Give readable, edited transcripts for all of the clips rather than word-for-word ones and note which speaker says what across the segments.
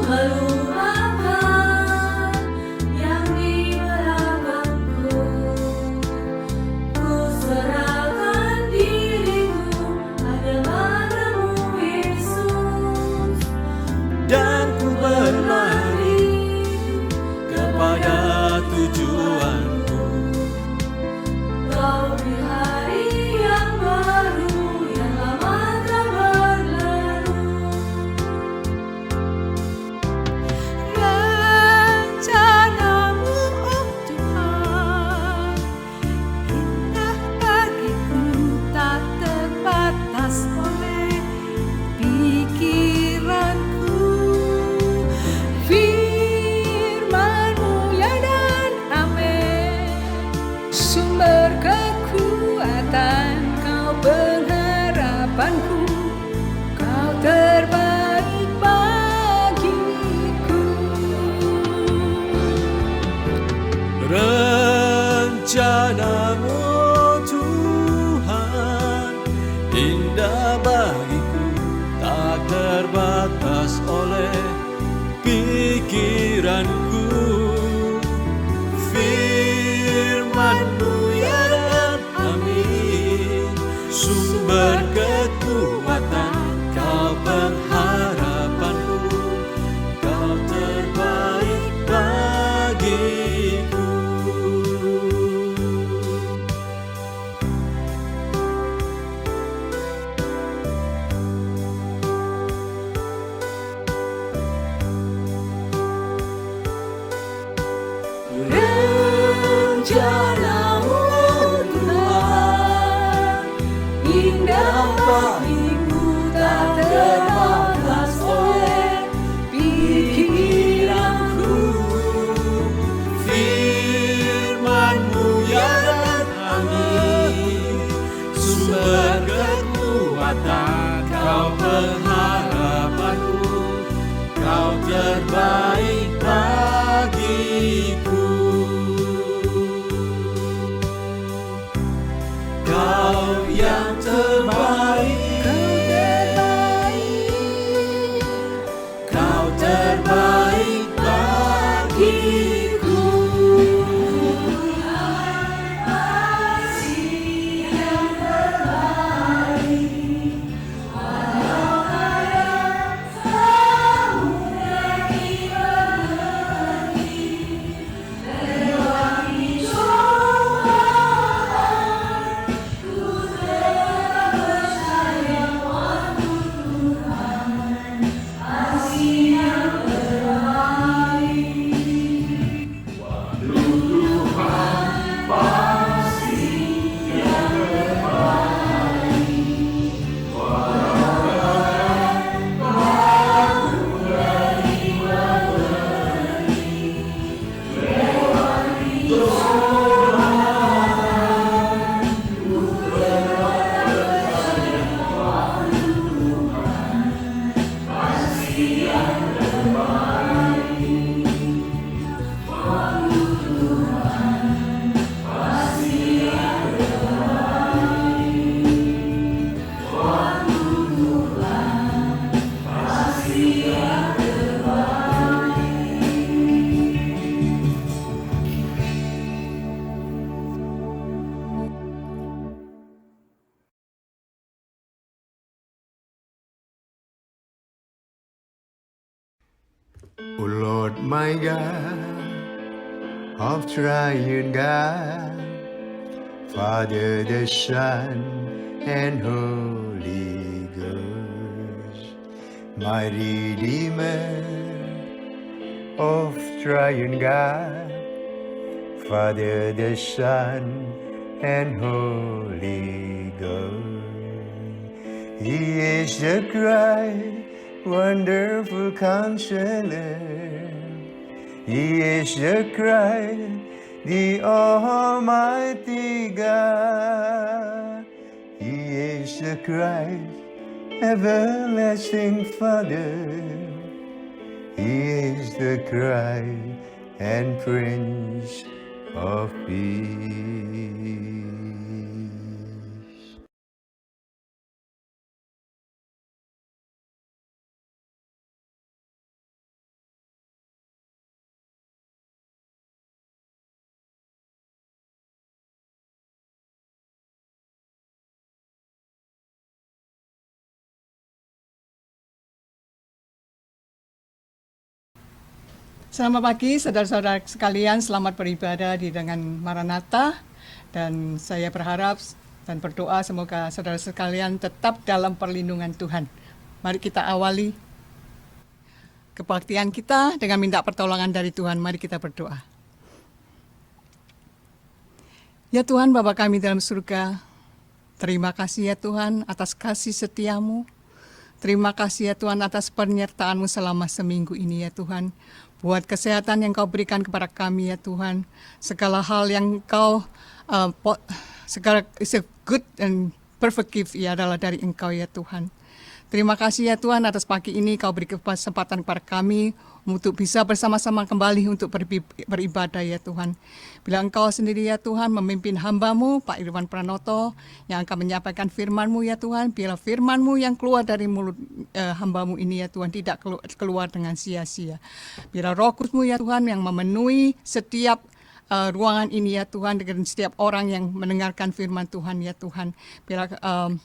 Speaker 1: melupakan yang di belakangku. Ku serahkan diriku hadapan-Mu, Yesus,
Speaker 2: dan ku berlari kepada tujuanku.
Speaker 1: Kau di hari yang baru yang lama telah berlalu.
Speaker 3: Rencana-Mu, oh Tuhan, indah bagiku, tak terbatas oleh pikiranku. Firman-Mu ya dan amin, sumber kekuatan, Kau pengharapanku, Kau terbaik bagiku.
Speaker 2: Rencana-Mu, Tuhan, indah bagiku, tak terbatas oleh pikiranku. Firman-Mu ya dan amin, sumber kekuatan, Kau pengharapanku, Kau terbaik bagiku.
Speaker 1: Rencana-Mu, Tuhan, indah bagiku, tak terbatas oleh pikiranku.
Speaker 2: Firman-Mu ya dan amin, sumber kekuatan, Kau pengharapanku, Kau terbaik bagiku. Kau yang terbaik, Kau terbaik bagiku.
Speaker 4: O Lord my God, of triune God, Father, the Son, and Holy Ghost, my Redeemer, of triune God, Father, the Son, and Holy Ghost. He is the Christ, wonderful Counselor. He is the Christ, the Almighty God. He is the Christ, everlasting Father. He is the Christ and Prince of Peace.
Speaker 3: Selamat pagi saudara-saudara sekalian, selamat beribadah di dengan Maranatha, dan saya berharap dan berdoa semoga saudara sekalian tetap dalam perlindungan Tuhan. Mari kita awali kebaktian kita dengan minta pertolongan dari Tuhan. Mari kita berdoa. Ya Tuhan, Bapa kami dalam surga, terima kasih ya Tuhan atas kasih setiamu. Terima kasih ya Tuhan atas penyertaan-Mu selama seminggu ini ya Tuhan. Buat kesehatan yang Kau berikan kepada kami ya Tuhan. Segala hal yang Kau, segala is a good and perfect gift ya adalah dari Engkau ya Tuhan. Terima kasih ya Tuhan atas pagi ini Kau beri kesempatan kepada kami untuk bisa bersama-sama kembali untuk beribadah ya Tuhan. Bila Engkau sendiri ya Tuhan memimpin hamba-Mu, Pak Irwan Pranoto, yang akan menyampaikan firman-Mu ya Tuhan, biarlah firman-Mu yang keluar dari mulut hamba-Mu ini ya Tuhan tidak keluar dengan sia-sia. Biarlah Roh Kudus-Mu ya Tuhan yang memenuhi setiap ruangan ini ya Tuhan, dengan setiap orang yang mendengarkan firman Tuhan ya Tuhan. Biarlah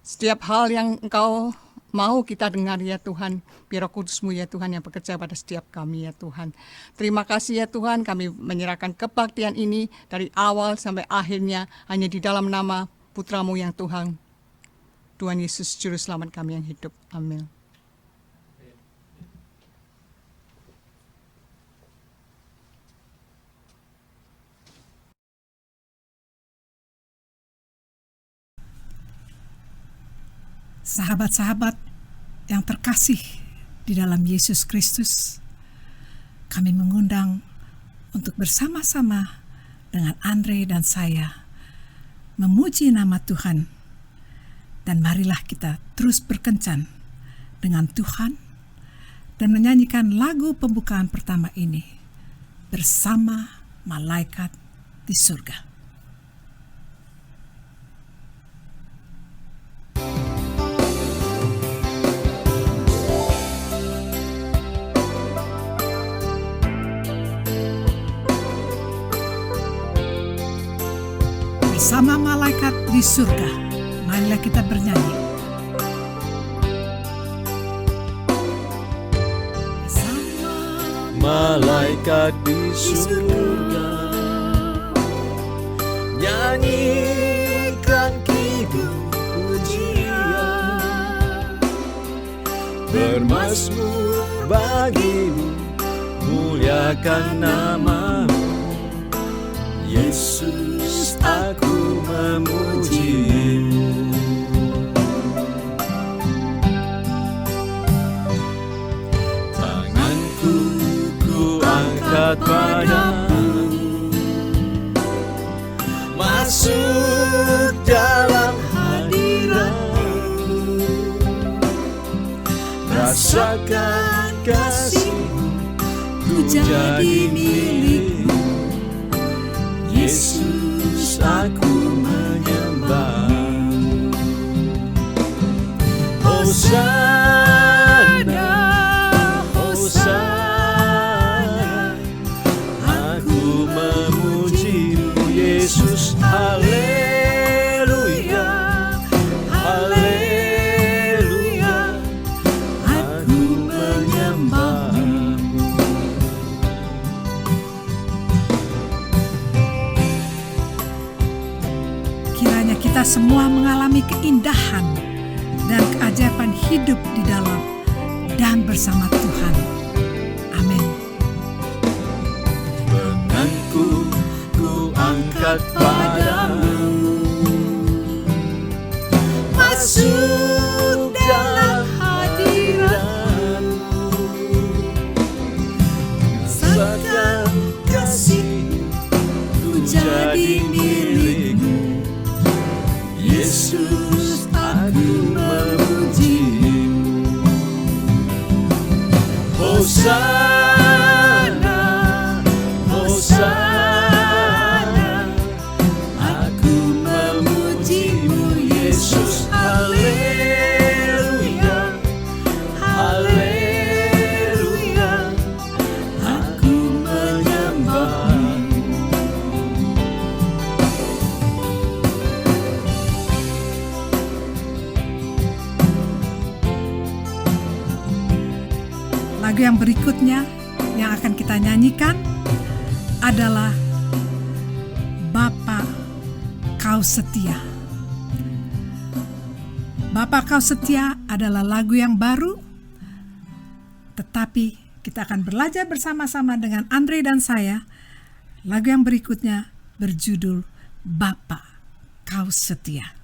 Speaker 3: setiap hal yang Engkau mau kita dengar ya Tuhan, biar Roh Kudus-Mu ya Tuhan yang bekerja pada setiap kami ya Tuhan. Terima kasih ya Tuhan, kami menyerahkan kebaktian ini dari awal sampai akhirnya hanya di dalam nama Putra-Mu yang Tuhan Yesus Juru Selamat kami yang hidup. Amin.
Speaker 5: Sahabat-sahabat yang terkasih di dalam Yesus Kristus, kami mengundang untuk bersama-sama dengan Andre dan saya memuji nama Tuhan, dan marilah kita terus berkencan dengan Tuhan dan menyanyikan lagu pembukaan pertama ini bersama malaikat di surga. Bersama malaikat di surga, marilah kita bernyanyi. Bersama
Speaker 2: Malaikat di surga, nyanyikan kidung pujian, bermazmur bagimu, muliakan nama-Mu, Yesus, aku memuji-Mu. Tanganku ku angkat padamu, masuk dalam hadirat-Mu, rasakan kasih-Mu, ku jadi milik-Mu, Yesus, aku menyembah. Hosana, Hosana, aku memuji-Mu, Yesus. Haleluya, haleluya, aku menyembah-Mu.
Speaker 5: Kiranya kita semua mengalami keindahan dan keajaiban hidup di dalam dan bersama Tuhan. Amin.
Speaker 2: Tanganku ku angkat padamu, masuk dalam hadirat-Mu, rasakan kasih-Mu, ku jadi milik-Mu, Yesus, aku memuji-Mu. Hosana, Hosana, aku memuji-Mu, Yesus. Haleluya, haleluya, aku menyembah-Mu.
Speaker 5: Lagu yang berikutnya yang akan kita nyanyikan adalah Bapa Kau Setia. Bapa Kau Setia adalah lagu yang baru, tetapi kita akan belajar bersama-sama dengan Andre dan saya. Lagu yang berikutnya berjudul Bapa Kau Setia.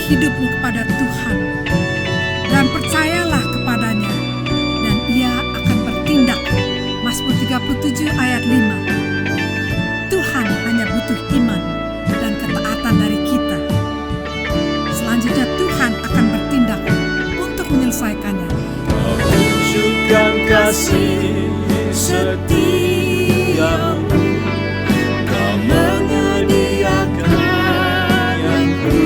Speaker 5: Hidupmu kepada Tuhan dan percayalah kepadanya dan ia akan bertindak. Mazmur 37 ayat 5. Tuhan hanya butuh iman dan ketaatan dari kita. Selanjutnya Tuhan akan bertindak untuk menyelesaikannya.
Speaker 2: Tunjukkan kasih setiamu, Kau menyediakan yang ku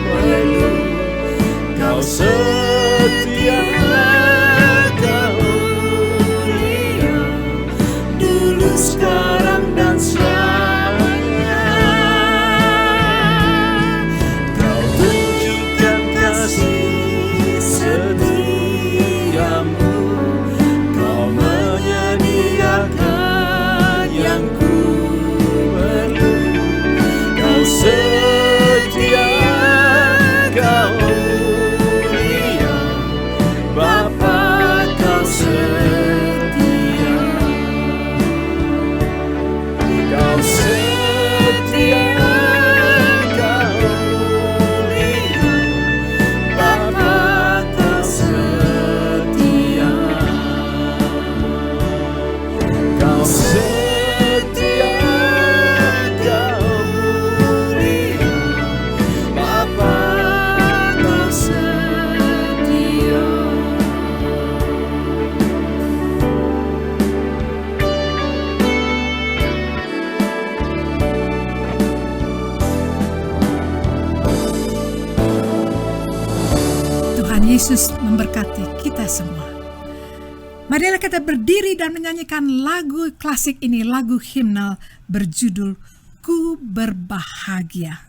Speaker 2: perlu. Kau setia, Kau mulia
Speaker 5: Yesus memberkati kita semua. Marilah kita berdiri dan menyanyikan lagu klasik ini, lagu himnal berjudul Ku Berbahagia.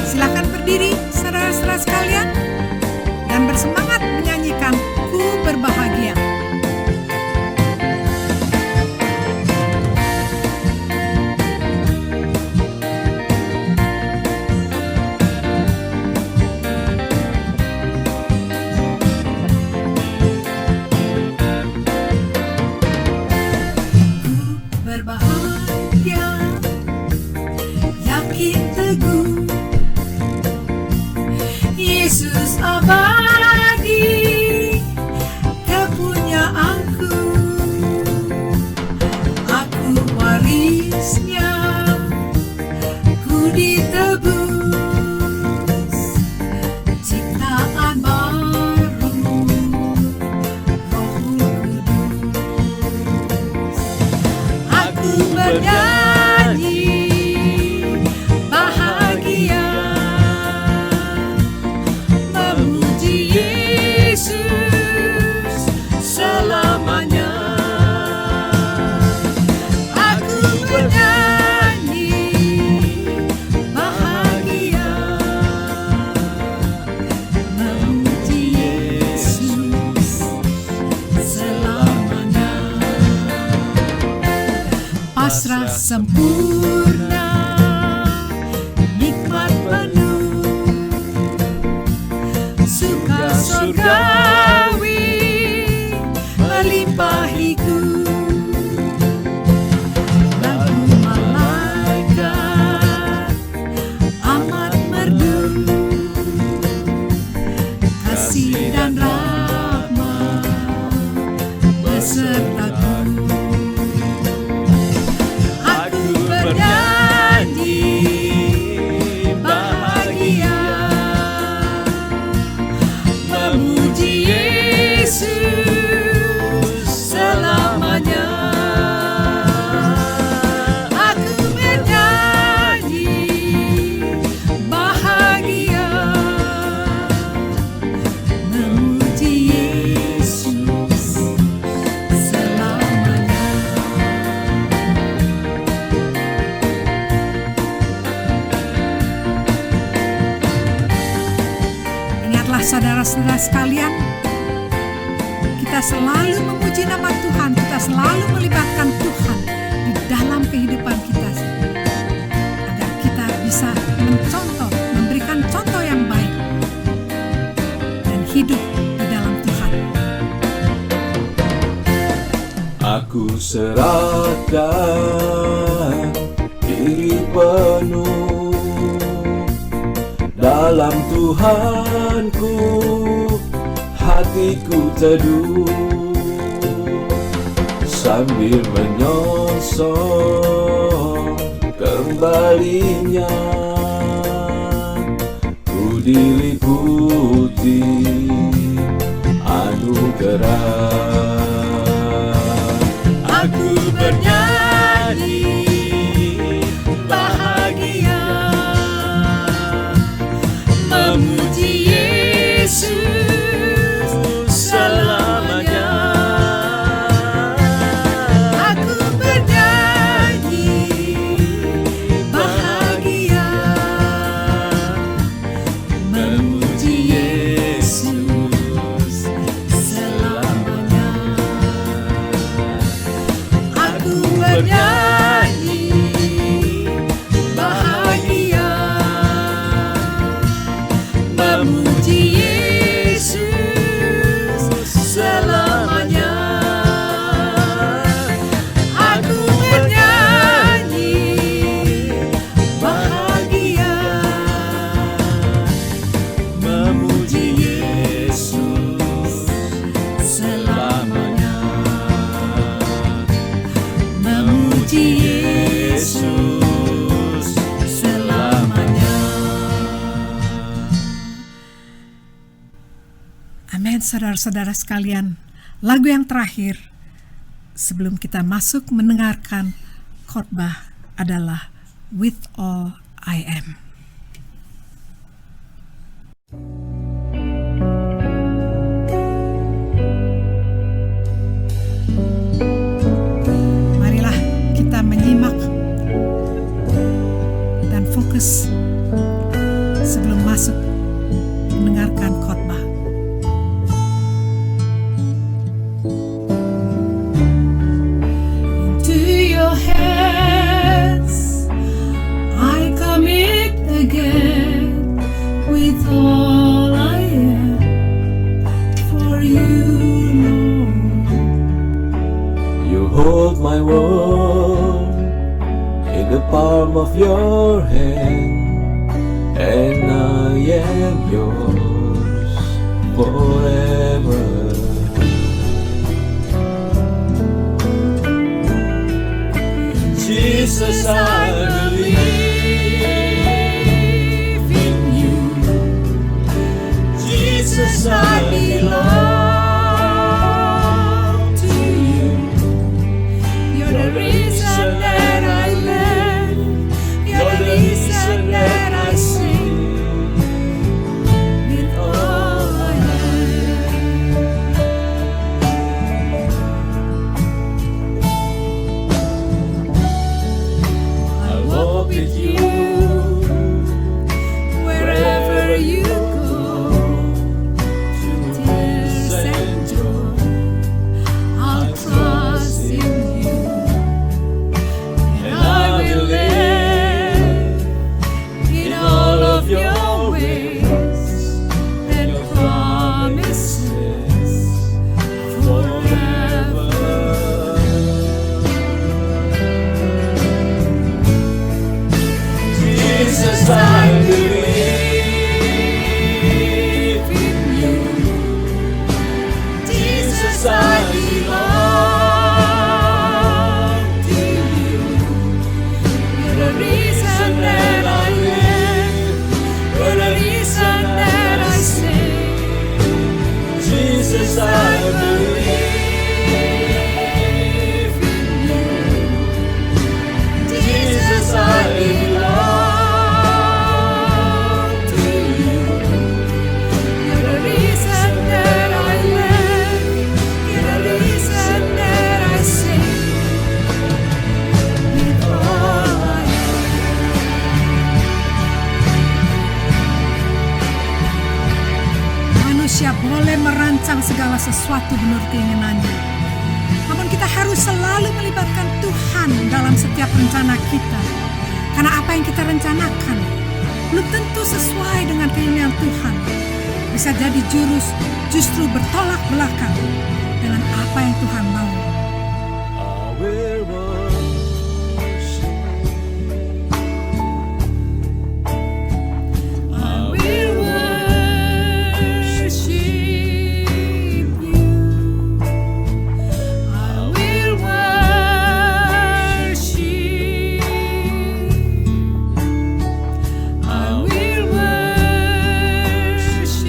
Speaker 5: Silakan berdiri saudara-saudara sekalian dan bersemangat menyanyikan Ku Berbahagia.
Speaker 1: Berbahagia, yakin teguh, Yesus abadi, kepunyaanku. Aku warisnya, ku ditebus, ciptaan baru, Roh Kudus. Aku bernyanyi bahagia, memuji Yesus selamanya. Aku bernyanyi bahagia, memuji Yesus selamanya. Pasrah sempurna, nikmat penuh, suka surgawi melimpahiku. Lagu malaikat amat merdu, kasih dan rahmat besertaku. Aku bernyanyi bahagia, memuji Yesus selamanya. Aku bernyanyi bahagia, memuji Yesus selamanya.
Speaker 5: Ingatlah saudara-saudara sekalian, kita selalu memuji nama Tuhan, kita selalu melibatkan Tuhan di dalam kehidupan kita, agar kita bisa mencontoh, memberikan contoh yang baik dan hidup di dalam Tuhan.
Speaker 2: Aku serahkan diri penuh dalam Tuhanku, hatiku teduh sambil menyongsong kembalinya. Ku diliputi anugerah. Aku bernyanyi bahagia, memuji Yesus selamanya.
Speaker 1: Aku bernyanyi bahagia, memuji Yesus selamanya. Aku bernyanyi bahagia, memuji Yesus selamanya. Aku bernyanyi bahagia, memuji Yesus selamanya. Memuji Yesus selamanya.
Speaker 5: Amin, saudara-saudara sekalian. Lagu yang terakhir sebelum kita masuk mendengarkan khotbah adalah With All I Am. Marilah kita menyimak dan fokus sebelum masuk mendengarkan khotbah.
Speaker 1: Into your hands I commit again, with all I am for you, Lord.
Speaker 2: You hold my world in the palm of your hand, and I am yours forever. Jesus, I believe in you. Jesus, I belong to you.
Speaker 1: You're the reason that I live. You're the reason that I sing. With all I
Speaker 2: I walk with you
Speaker 1: wherever you go, tears and joy, I'll trust in you, and I will live in all of your ways and promises forever.
Speaker 2: Jesus, I believe in you. Jesus, I belong
Speaker 1: to you. You're the reason that I live. You're the reason that I sing.
Speaker 2: Jesus, I believe in you. Jesus, I belong
Speaker 1: to you. You're the reason that I live. You're the reason that I sing. With all I
Speaker 5: Manusia boleh merancang segala sesuatu menurut keinginannya. Namun kita harus selalu melibatkan Tuhan dalam setiap rencana kita. Karena apa yang kita rencanakan belum tentu sesuai dengan keinginan Tuhan. Bisa jadi justru bertolak belakang dengan apa yang Tuhan mau.
Speaker 2: I will worship.
Speaker 1: will worship you. I will worship. I will worship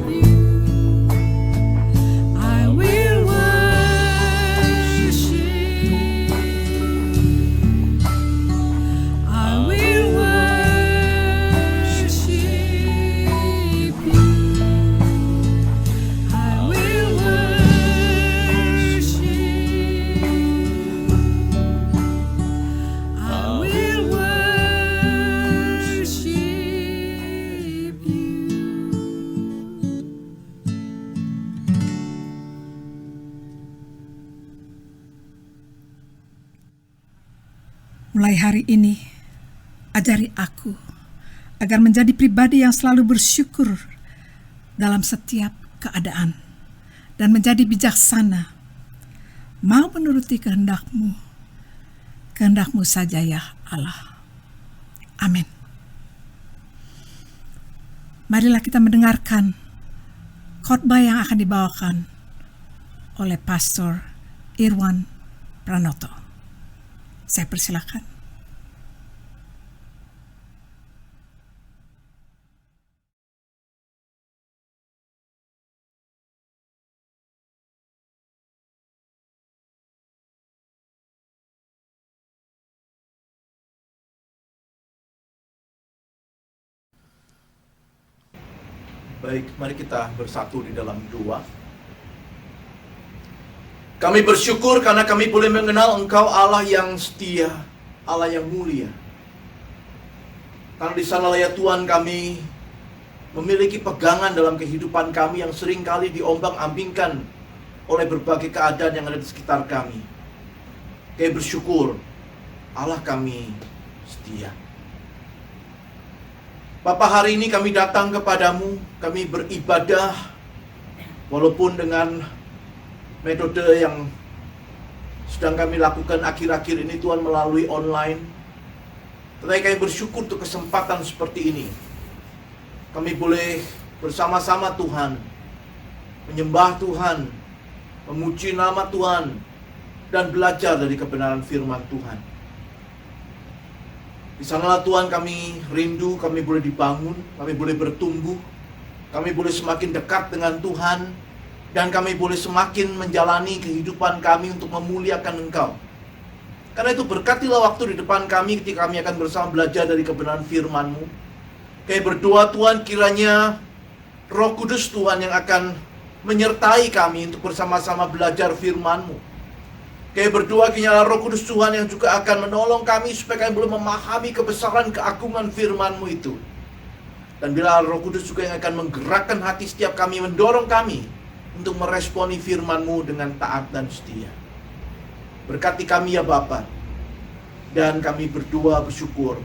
Speaker 1: you. I will worship. I will worship you. I will worship. I will worship you.
Speaker 5: Mulai hari ini, ajari aku agar menjadi pribadi yang selalu bersyukur dalam setiap keadaan dan menjadi bijaksana, mau menuruti kehendak-Mu saja ya Allah. Amin. Marilah kita mendengarkan khotbah yang akan dibawakan oleh Pastor Irwan Pranoto. Saya persilakan.
Speaker 6: Baik, mari kita bersatu di dalam doa. Kami bersyukur karena kami boleh mengenal Engkau Allah yang setia, Allah yang mulia. Karena di sanalah ya Tuhan kami memiliki pegangan dalam kehidupan kami yang seringkali diombang-ambingkan oleh berbagai keadaan yang ada di sekitar kami. Kami bersyukur Allah kami setia. Bapa, hari ini kami datang kepadamu, kami beribadah walaupun dengan metode yang sedang kami lakukan akhir-akhir ini Tuhan melalui online. Tetapi kami bersyukur untuk kesempatan seperti ini. Kami boleh bersama-sama Tuhan, menyembah Tuhan, memuji nama Tuhan, dan belajar dari kebenaran firman Tuhan. Di sanalah Tuhan kami rindu, kami boleh dibangun, kami boleh bertumbuh, kami boleh semakin dekat dengan Tuhan, dan kami boleh semakin menjalani kehidupan kami untuk memuliakan Engkau. Karena itu berkatilah waktu di depan kami ketika kami akan bersama belajar dari kebenaran firman-Mu. Kami berdoa Tuhan, kiranya Roh Kudus Tuhan yang akan menyertai kami untuk bersama-sama belajar firman-Mu. Kami berdoa kiranya Roh Kudus Tuhan yang juga akan menolong kami supaya kami boleh memahami kebesaran keagungan firman-Mu itu. Dan bila Roh Kudus juga yang akan menggerakkan hati setiap kami, mendorong kami untuk meresponi firman-Mu dengan taat dan setia. Berkati kami ya Bapa. Dan kami berdoa bersyukur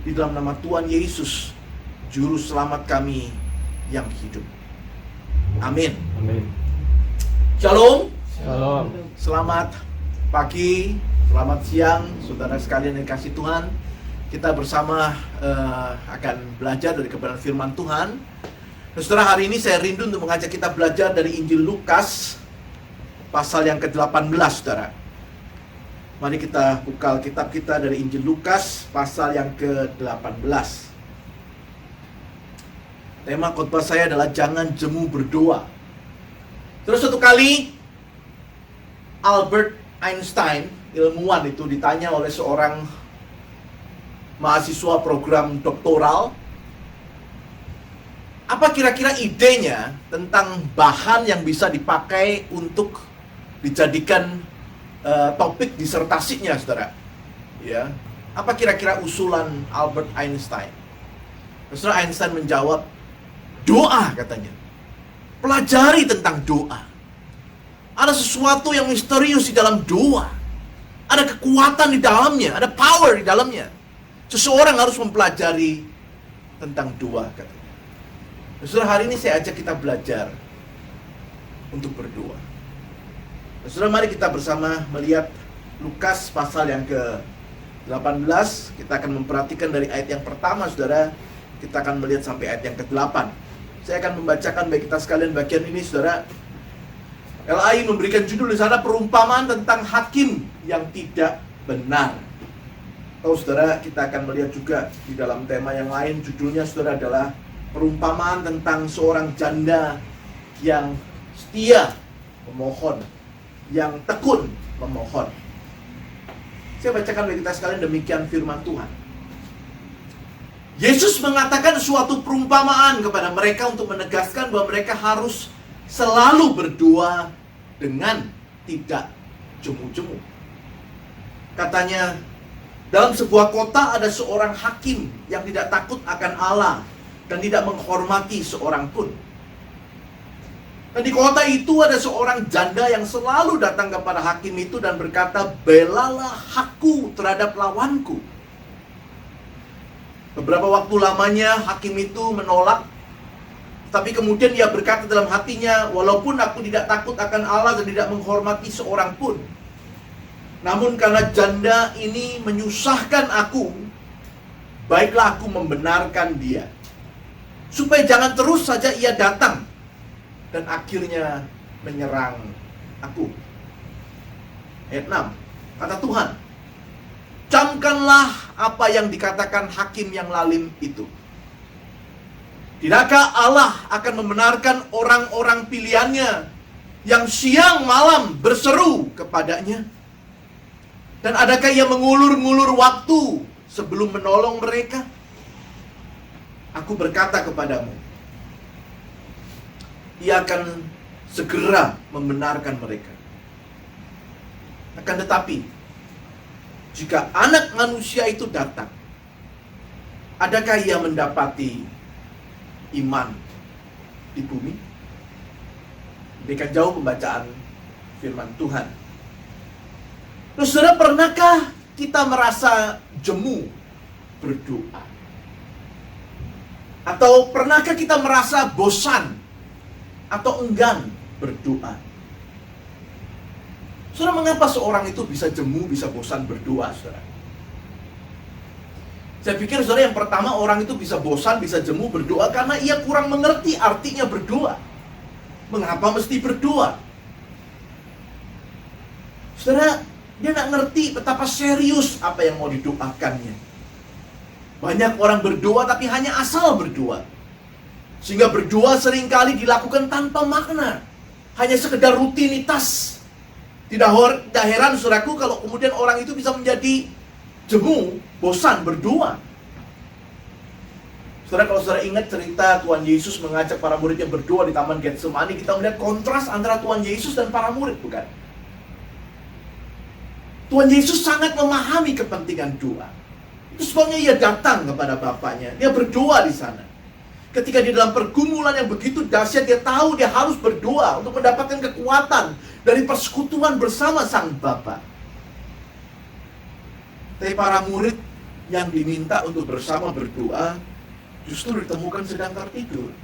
Speaker 6: di dalam nama Tuhan Yesus, Juru Selamat kami yang hidup. Amin.
Speaker 2: Amin.
Speaker 6: Shalom.
Speaker 2: Shalom.
Speaker 6: Selamat pagi, selamat siang, saudara sekalian yang kasih Tuhan. Kita bersama akan belajar dari kebenaran firman Tuhan. Nah, saudara, hari ini saya rindu untuk mengajak kita belajar dari Injil Lukas pasal yang ke-18, saudara. Mari kita buka Alkitab kita dari Injil Lukas pasal yang ke-18. Tema khotbah saya adalah jangan jemu berdoa. Terus suatu kali Albert Einstein, ilmuwan itu, ditanya oleh seorang mahasiswa program doktoral, apa kira-kira idenya tentang bahan yang bisa dipakai untuk dijadikan topik disertasinya, saudara? Ya, apa kira-kira usulan Albert Einstein? Saudara, Einstein menjawab, doa, katanya. Pelajari tentang doa. Ada sesuatu yang misterius di dalam doa. Ada kekuatan di dalamnya, ada power di dalamnya. Seseorang harus mempelajari tentang doa, katanya. Saudara, hari ini saya ajak kita belajar untuk berdoa. Saudara, mari kita bersama melihat Lukas pasal yang ke-18. Kita akan memperhatikan dari ayat yang pertama, saudara. Kita akan melihat sampai ayat yang ke-8. Saya akan membacakan bagi kita sekalian bagian ini, saudara. LAI memberikan judul di sana, perumpamaan tentang hakim yang tidak benar. Tahu saudara, kita akan melihat juga di dalam tema yang lain, judulnya saudara adalah perumpamaan tentang seorang janda yang setia memohon, yang tekun memohon. Saya bacakan bagi kita sekalian demikian firman Tuhan. Yesus mengatakan suatu perumpamaan kepada mereka untuk menegaskan bahwa mereka harus selalu berdoa dengan tidak jemu-jemu. Katanya, dalam sebuah kota ada seorang hakim yang tidak takut akan Allah dan tidak menghormati seorang pun. Dan di kota itu ada seorang janda yang selalu datang kepada hakim itu dan berkata, belalah hakku terhadap lawanku. Beberapa waktu lamanya hakim itu menolak. Tapi kemudian ia berkata dalam hatinya, walaupun aku tidak takut akan Allah dan tidak menghormati seorang pun, namun karena janda ini menyusahkan aku, baiklah aku membenarkan dia, supaya jangan terus saja ia datang dan akhirnya menyerang aku. Ayat 6, kata Tuhan, camkanlah apa yang dikatakan hakim yang lalim itu. Tidakkah Allah akan membenarkan orang-orang pilihannya yang siang malam berseru kepadanya? Dan adakah ia mengulur-ngulur waktu sebelum menolong mereka? Aku berkata kepadamu, Ia akan segera membenarkan mereka. Akan tetapi, jika anak manusia itu datang, adakah ia mendapati iman di bumi? Demikian jauh pembacaan firman Tuhan. Terus saudara, pernahkah kita merasa jemu berdoa? Atau pernahkah kita merasa bosan atau enggan berdoa? Saudara, mengapa seorang itu bisa jemu, bisa bosan berdoa, saudara? Saya pikir, saudara, yang pertama, orang itu bisa bosan, bisa jemu berdoa karena ia kurang mengerti artinya berdoa. Mengapa mesti berdoa? Saudara, dia nggak ngerti betapa serius apa yang mau didoakannya. Banyak orang berdoa tapi hanya asal berdoa. Sehingga berdoa seringkali dilakukan tanpa makna. Hanya sekedar rutinitas. Tidak heran, saudaraku, kalau kemudian orang itu bisa menjadi jemu, bosan berdoa. Saudara, kalau saudara ingat cerita Tuhan Yesus mengajak para muridnya berdoa di Taman Getsemani, kita melihat kontras antara Tuhan Yesus dan para murid, bukan? Tuhan Yesus sangat memahami kepentingan doa. Itu sebabnya ia datang kepada Bapaknya. Dia berdoa di sana. Ketika di dalam pergumulan yang begitu dahsyat, dia tahu dia harus berdoa untuk mendapatkan kekuatan dari persekutuan bersama Sang Bapa. Tapi para murid yang diminta untuk bersama berdoa justru ditemukan sedang tertidur.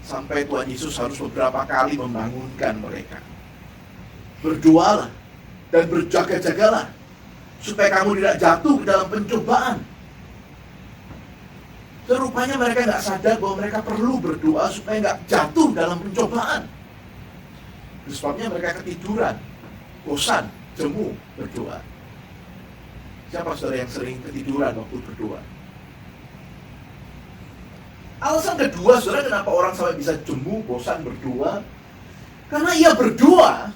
Speaker 6: Sampai Tuhan Yesus harus beberapa kali membangunkan mereka. Berdoalah dan berjaga-jagalah supaya kamu tidak jatuh ke dalam pencobaan. Rupanya mereka nggak sadar bahwa mereka perlu berdoa supaya nggak jatuh dalam pencobaan. Sebabnya mereka ketiduran, bosan, jemu berdoa. Siapa saudara yang sering ketiduran waktu berdoa? Alasan kedua, saudara, kenapa orang sampai bisa jemu, bosan berdoa? Karena ia berdoa,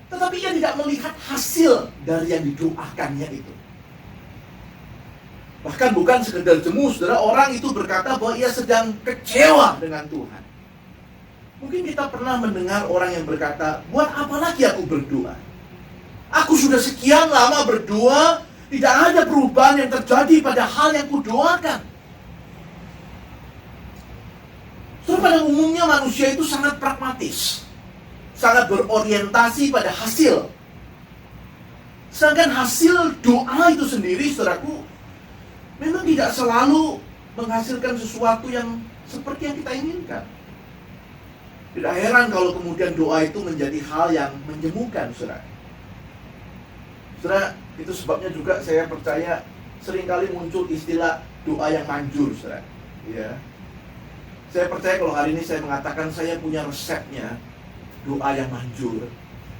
Speaker 6: tetapi ia tidak melihat hasil dari yang didoakannya itu. Bahkan bukan sekedar jemu, saudara, orang itu berkata bahwa ia sedang kecewa dengan Tuhan. Mungkin kita pernah mendengar orang yang berkata, buat apa lagi aku berdoa? Aku sudah sekian lama berdoa, tidak ada perubahan yang terjadi pada hal yang kudoakan. Pada umumnya manusia itu sangat pragmatis, sangat berorientasi pada hasil. Sedangkan hasil doa itu sendiri, saudaraku, memang tidak selalu menghasilkan sesuatu yang seperti yang kita inginkan. Tidak heran kalau kemudian doa itu menjadi hal yang menjemukan, saudara. Saudara, itu sebabnya juga saya percaya seringkali muncul istilah doa yang manjur, saudara. Ya. Saya percaya kalau hari ini saya mengatakan saya punya resepnya doa yang manjur.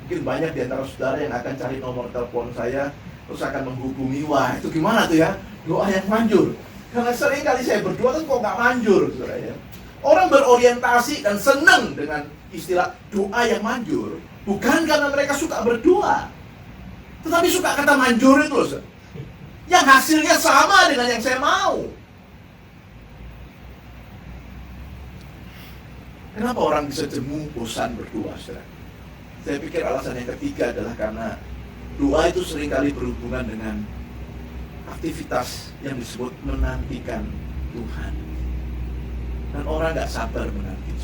Speaker 6: Mungkin banyak di antara saudara yang akan cari nomor telepon saya, terus akan menghubungi, wah itu gimana tuh ya, doa yang manjur. Karena sering kali saya berdoa kan kok nggak manjur, saudara ya. Orang berorientasi dan senang dengan istilah doa yang manjur, bukan karena mereka suka berdoa, tetapi suka kata manjur itu, saudara. Yang hasilnya sama dengan yang saya mau. Kenapa orang bisa jemu, bosan berdoa, saudara? Saya pikir alasan yang ketiga adalah karena doa itu seringkali berhubungan dengan aktivitas yang disebut menantikan Tuhan. Dan orang gak sabar menanti.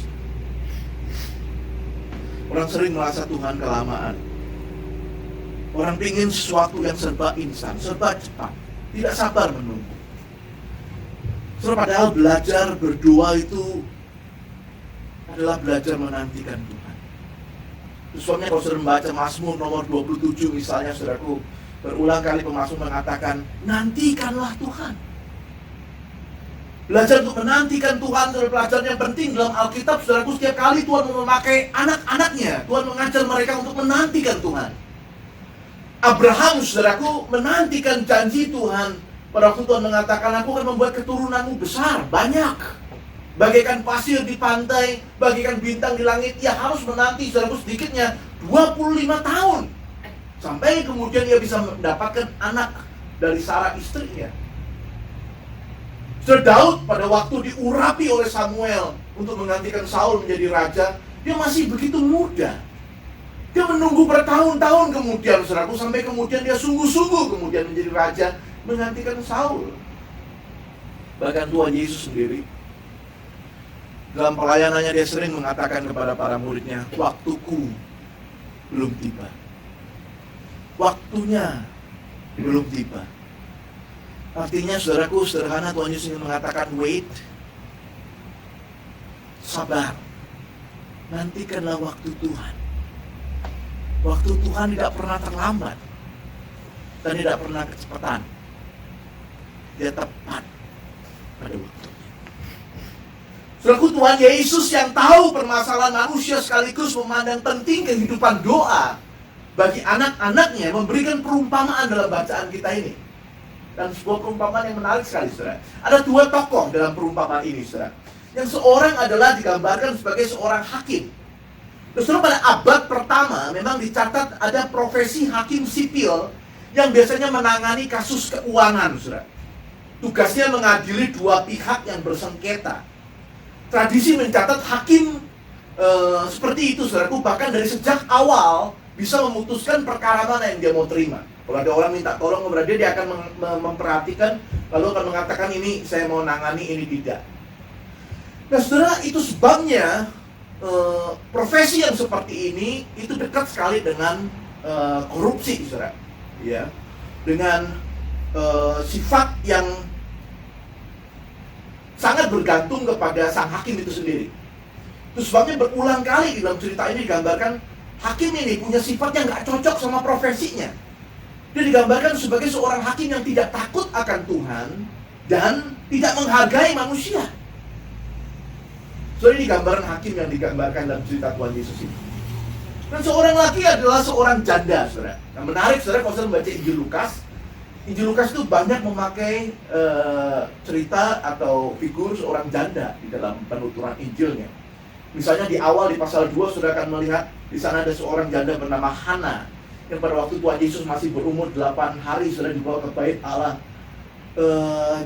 Speaker 6: Orang sering merasa Tuhan kelamaan. Orang ingin sesuatu yang serba instan, serba cepat, tidak sabar menunggu. Padahal belajar berdoa itu adalah belajar menantikan Tuhan. Sebabnya kalau saudara membaca Mazmur nomor 27 misalnya, saudaraku, berulang kali pemazmur mengatakan, nantikanlah Tuhan. Belajar untuk menantikan Tuhan adalah pelajaran yang penting dalam Alkitab, saudaraku. Setiap kali Tuhan memakai anak-anaknya, Tuhan mengajar mereka untuk menantikan Tuhan. Abraham, saudaraku, menantikan janji Tuhan. Pada waktu Tuhan mengatakan, aku akan membuat keturunanmu besar, banyak. Bagaikan pasir di pantai, bagaikan bintang di langit. Ia harus menanti, saudaraku, sedikitnya 25 tahun. Sampai kemudian ia bisa mendapatkan anak dari Sarah istrinya. Saudara, Daud pada waktu diurapi oleh Samuel untuk menggantikan Saul menjadi raja, dia masih begitu muda. Dia menunggu bertahun-tahun kemudian, saudaraku, sampai kemudian dia sungguh-sungguh kemudian menjadi raja menggantikan Saul. Bahkan Tuhan Yesus sendiri dalam pelayanannya dia sering mengatakan kepada para muridnya, waktuku belum tiba. Waktunya belum tiba. Artinya, saudaraku, sederhana, Tuhan Yesus ingin mengatakan, wait, sabar, nantikanlah waktu Tuhan. Waktu Tuhan tidak pernah terlambat dan tidak pernah kecepatan. Dia tepat pada waktunya. Saudaraku, Tuhan Yesus yang tahu permasalahan manusia sekaligus memandang penting kehidupan doa bagi anak-anaknya, memberikan perumpamaan dalam bacaan kita ini. Dan sebuah perumpamaan yang menarik sekali, saudara. Ada dua tokoh dalam perumpamaan ini, saudara. Yang seorang adalah digambarkan sebagai seorang hakim. Terus pada abad pertama memang dicatat ada profesi hakim sipil yang biasanya menangani kasus keuangan, saudara. Tugasnya mengadili dua pihak yang bersengketa. Tradisi mencatat hakim seperti itu, saudaraku, bahkan dari sejak awal bisa memutuskan perkara mana yang dia mau terima. Kalau ada orang minta tolong kepada dia akan memperhatikan, lalu akan mengatakan ini saya mau nangani, ini tidak. Nah, saudara, itu sebabnya profesi yang seperti ini itu dekat sekali dengan korupsi, saudara, ya, dengan sifat yang sangat bergantung kepada sang hakim itu sendiri. Itu sebabnya berulang kali di dalam cerita ini digambarkan hakim ini punya sifat yang nggak cocok sama profesinya. Dia digambarkan sebagai seorang hakim yang tidak takut akan Tuhan dan tidak menghargai manusia. So, ini gambaran hakim yang digambarkan dalam cerita Tuhan Yesus ini. Dan seorang lagi adalah seorang janda, saudara. Nah, menarik, saudara, kalau saya membaca Injil Lukas. Injil Lukas itu banyak memakai cerita atau figur seorang janda di dalam penuturan Injilnya. Misalnya di awal di pasal 2, saudara akan melihat di sana ada seorang janda bernama Hana yang pada waktu Tuhan Yesus masih berumur 8 hari sudah dibawa ke bait Allah.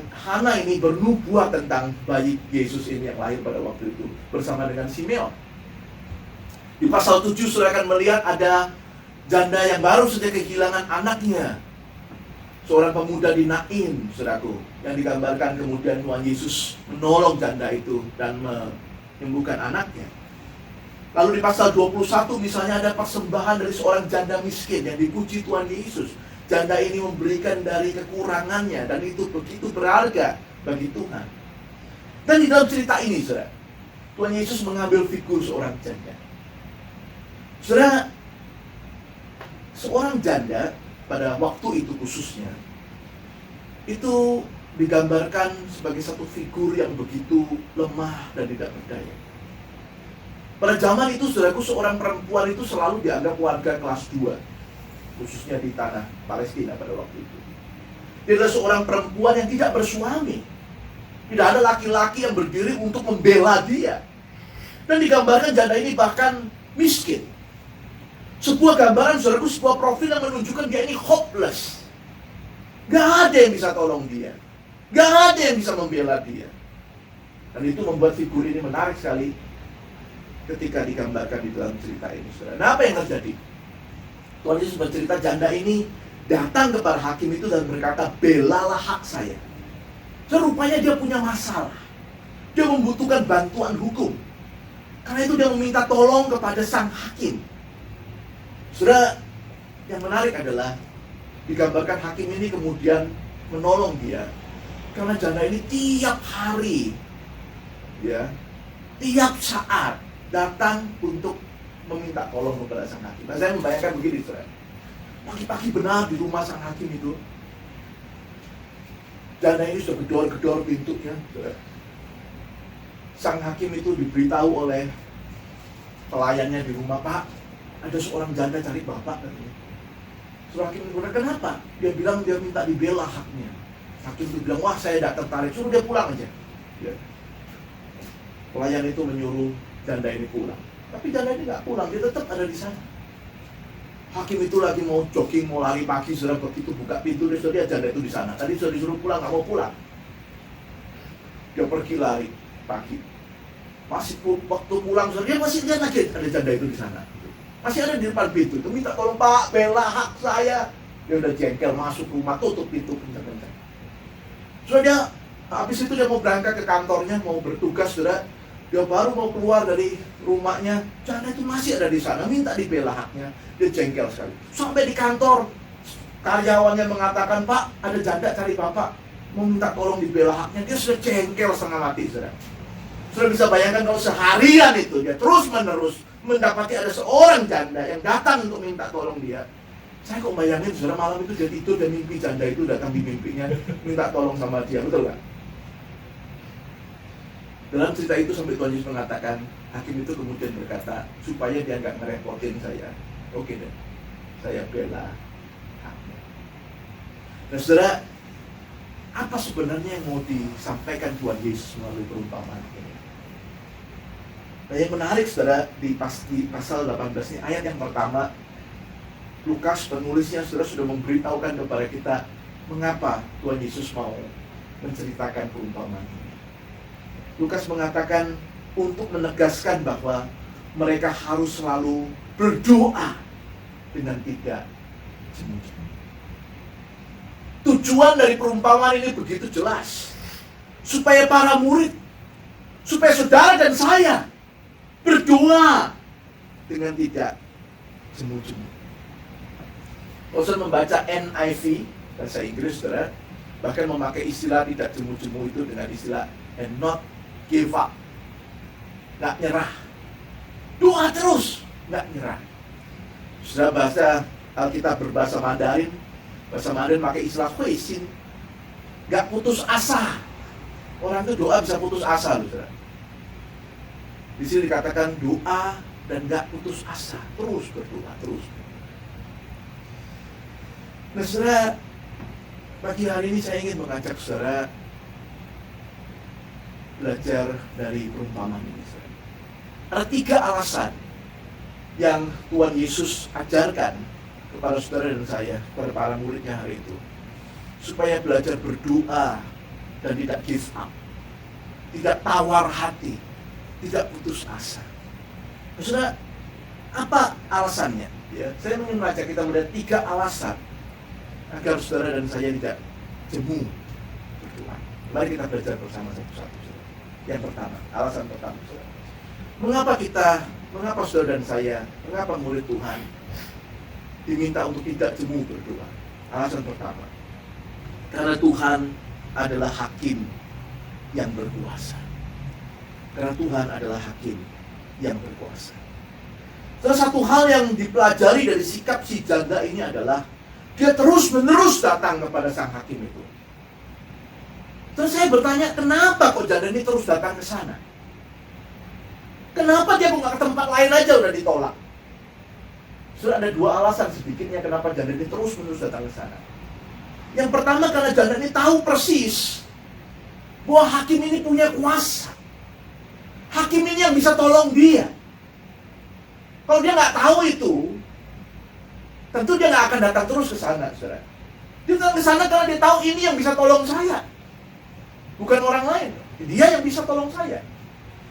Speaker 6: Hana ini bernubuat tentang bayi Yesus ini yang lahir pada waktu itu bersama dengan Simeon. Di pasal 7 saudara akan melihat ada janda yang baru saja kehilangan anaknya, seorang pemuda di Nain, saudaraku, yang digambarkan kemudian Tuhan Yesus menolong janda itu dan menyembuhkan anaknya. Lalu di pasal 21 misalnya ada persembahan dari seorang janda miskin yang dipuji Tuhan Yesus. Janda ini memberikan dari kekurangannya dan itu begitu berharga bagi Tuhan. Dan di dalam cerita ini, saudara, Tuhan Yesus mengambil figur seorang janda. Saudara, seorang janda pada waktu itu khususnya itu digambarkan sebagai satu figur yang begitu lemah dan tidak berdaya. Pada zaman itu, saudaraku, seorang perempuan itu selalu dianggap warga kelas 2, khususnya di tanah Palestina pada waktu itu. Dia adalah seorang perempuan yang tidak bersuami. Tidak ada laki-laki yang berdiri untuk membela dia. Dan digambarkan janda ini bahkan miskin. Sebuah gambaran, saudaraku, sebuah profil yang menunjukkan dia ini hopeless. Gak ada yang bisa tolong dia. Gak ada yang bisa membela dia. Dan itu membuat figur ini menarik sekali ketika digambarkan di dalam cerita ini, saudara. Nah, apa yang terjadi? Tuhan Yesus bercerita janda ini datang kepada hakim itu dan berkata, belalah hak saya. Serupanya dia punya masalah. Dia membutuhkan bantuan hukum. Karena itu dia meminta tolong kepada sang hakim. Saudara, yang menarik adalah digambarkan hakim ini kemudian menolong dia. Karena janda ini tiap hari, ya, tiap saat datang untuk meminta tolong kepada sang hakim. Nah, saya membayangkan begini, saudara. Pagi-pagi benar di rumah sang hakim itu, janda ini sudah gedor-gedor pintunya, saudara. Sang hakim itu diberitahu oleh pelayannya di rumah, Pak, ada seorang janda cari bapak katanya. Seorang hakim berkata, kenapa? Dia bilang dia minta dibela haknya. Hakim itu bilang, wah saya tidak tertarik, suruh dia pulang aja. Ya. Pelayan itu menyuruh janda ini pulang. Tapi janda ini nggak pulang, dia tetap ada di sana. Hakim itu lagi mau jogging, mau lari pagi, sudah begitu buka pintu, dia sudah lihat janda itu di sana. Tadi sudah disuruh pulang, nggak mau pulang. Dia pergi lari pagi. Waktu pulang sore, dia masih lihat lagi ada janda itu di sana. Masih ada di depan pintu itu, minta tolong, Pak, bela hak saya. Dia udah jengkel, masuk rumah, tutup pintu, kencang-kencang. So dia, habis itu dia mau berangkat ke kantornya, mau bertugas, saudara. Dia baru mau keluar dari rumahnya, janda itu masih ada di sana, minta dibela haknya. Dia jengkel sekali. Sampai di kantor, karyawannya mengatakan, Pak, ada janda cari Bapak, mau minta tolong dibela haknya. Dia sudah jengkel setengah mati, saudara. Sudah bisa bayangkan kalau seharian itu dia terus-menerus mendapati ada seorang janda yang datang untuk minta tolong dia. Saya kok bayangin, saudara, malam itu dia tidur dan mimpi janda itu datang di mimpinya minta tolong sama dia, betul nggak? Dalam cerita itu sampai Tuhan Yesus mengatakan, hakim itu kemudian berkata, supaya dia nggak ngerepotin saya, oke deh, saya bela haknya. Nah, saudara, apa sebenarnya yang mau disampaikan Tuhan Yesus melalui perumpamaan ini? Nah, yang menarik, saudara, di pasal 18 ini, ayat yang pertama, Lukas penulisnya sudah memberitahukan kepada kita mengapa Tuhan Yesus mau menceritakan perumpamaan ini. Lukas mengatakan untuk menegaskan bahwa mereka harus selalu berdoa dengan tidak jemu-jemu. Tujuan dari perumpamaan ini begitu jelas, supaya para murid, supaya saudara dan saya berdoa dengan tidak jemu-jemu. Kalau saya membaca NIV, bahasa Inggris, saudara, bahkan memakai istilah tidak jemu-jemu itu dengan istilah and not give up. Nggak nyerah. Doa terus, nggak nyerah. Sudah bahasa Alkitab berbahasa Mandarin, bahasa Mandarin pakai istilah huisin, nggak putus asa. Orang itu doa bisa putus asa, saudara. Di sini dikatakan doa dan nggak putus asa, terus berdoa, terus. Nah, saudara, pagi hari ini saya ingin mengajak saudara belajar dari perumpamaan ini, saudara. Ada 3 alasan yang Tuhan Yesus ajarkan kepada saudara dan saya, kepada para muridnya hari itu, supaya belajar berdoa dan tidak give up, tidak tawar hati, tidak putus asa. Nah, saudara, apa alasannya? Ya, saya ingin mengajak kita melihat 3 alasan agar saudara dan saya tidak jemu berdoa. Mari kita belajar bersama satu-satu. Yang pertama, alasan pertama, saudara. Mengapa saudara dan saya, mengapa murid Tuhan diminta untuk tidak jemu berdoa? Alasan pertama, karena Tuhan adalah hakim yang berkuasa. Karena Tuhan adalah hakim yang berkuasa. Salah satu hal yang dipelajari dari sikap si janda ini adalah dia terus-menerus datang kepada sang hakim itu. Terus saya bertanya, kenapa kok janda ini terus datang ke sana? Kenapa dia nggak ke tempat lain aja udah ditolak? Sudah ada 2 alasan sedikitnya kenapa janda ini terus-menerus datang ke sana. Yang pertama, karena janda ini tahu persis bahwa hakim ini punya kuasa. Hakim ini yang bisa tolong dia. Kalau dia nggak tahu itu, tentu dia nggak akan datang terus ke sana, saudara. Dia datang ke sana karena dia tahu ini yang bisa tolong saya, bukan orang lain. Dia yang bisa tolong saya.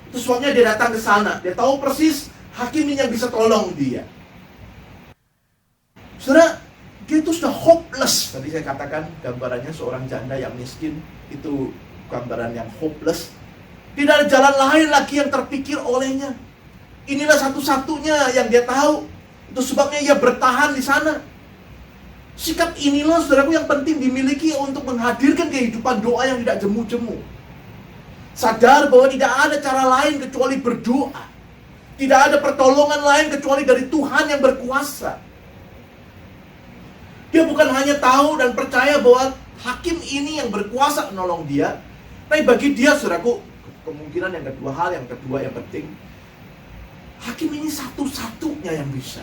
Speaker 6: Itu sebabnya dia datang ke sana. Dia tahu persis hakim ini yang bisa tolong dia. Saudara, dia itu sudah hopeless. Tadi saya katakan gambarannya seorang janda yang miskin, itu gambaran yang hopeless. Tidak ada jalan lain lagi yang terpikir olehnya. Inilah satu-satunya yang dia tahu. Itu sebabnya ia bertahan di sana. Sikap inilah, saudaraku, yang penting dimiliki untuk menghadirkan kehidupan doa yang tidak jemu-jemu. Sadar bahwa tidak ada cara lain kecuali berdoa. Tidak ada pertolongan lain kecuali dari Tuhan yang berkuasa. Dia bukan hanya tahu dan percaya bahwa hakim ini yang berkuasa menolong dia, tapi bagi dia, saudaraku, kemungkinan yang kedua, hal yang kedua yang penting, hakim ini satu-satunya yang bisa.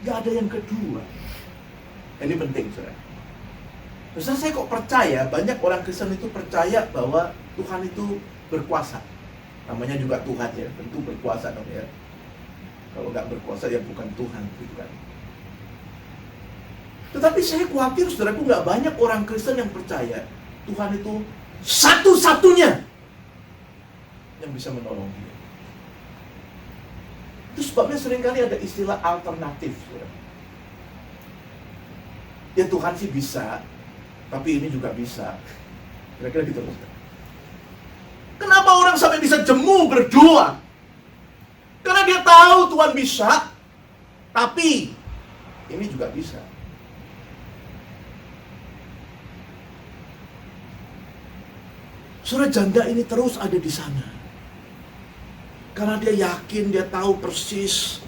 Speaker 6: Gak ada yang kedua. Ini penting, saudara. Terus saya kok percaya, banyak orang Kristen itu percaya bahwa Tuhan itu berkuasa. Namanya juga Tuhan ya, tentu berkuasa dong ya. Kalau nggak berkuasa ya bukan Tuhan, gitu kan. Tetapi saya khawatir, saudaraku, nggak banyak orang Kristen yang percaya Tuhan itu satu-satunya yang bisa menolong dia. Itu sebabnya seringkali ada istilah alternatif. Ya Tuhan sih bisa, tapi ini juga bisa. Kira-kira gitu. Kenapa orang sampai bisa jemu berdoa? Karena dia tahu Tuhan bisa, tapi ini juga bisa. Saudara, janda ini terus ada di sana. Karena dia yakin, dia tahu persis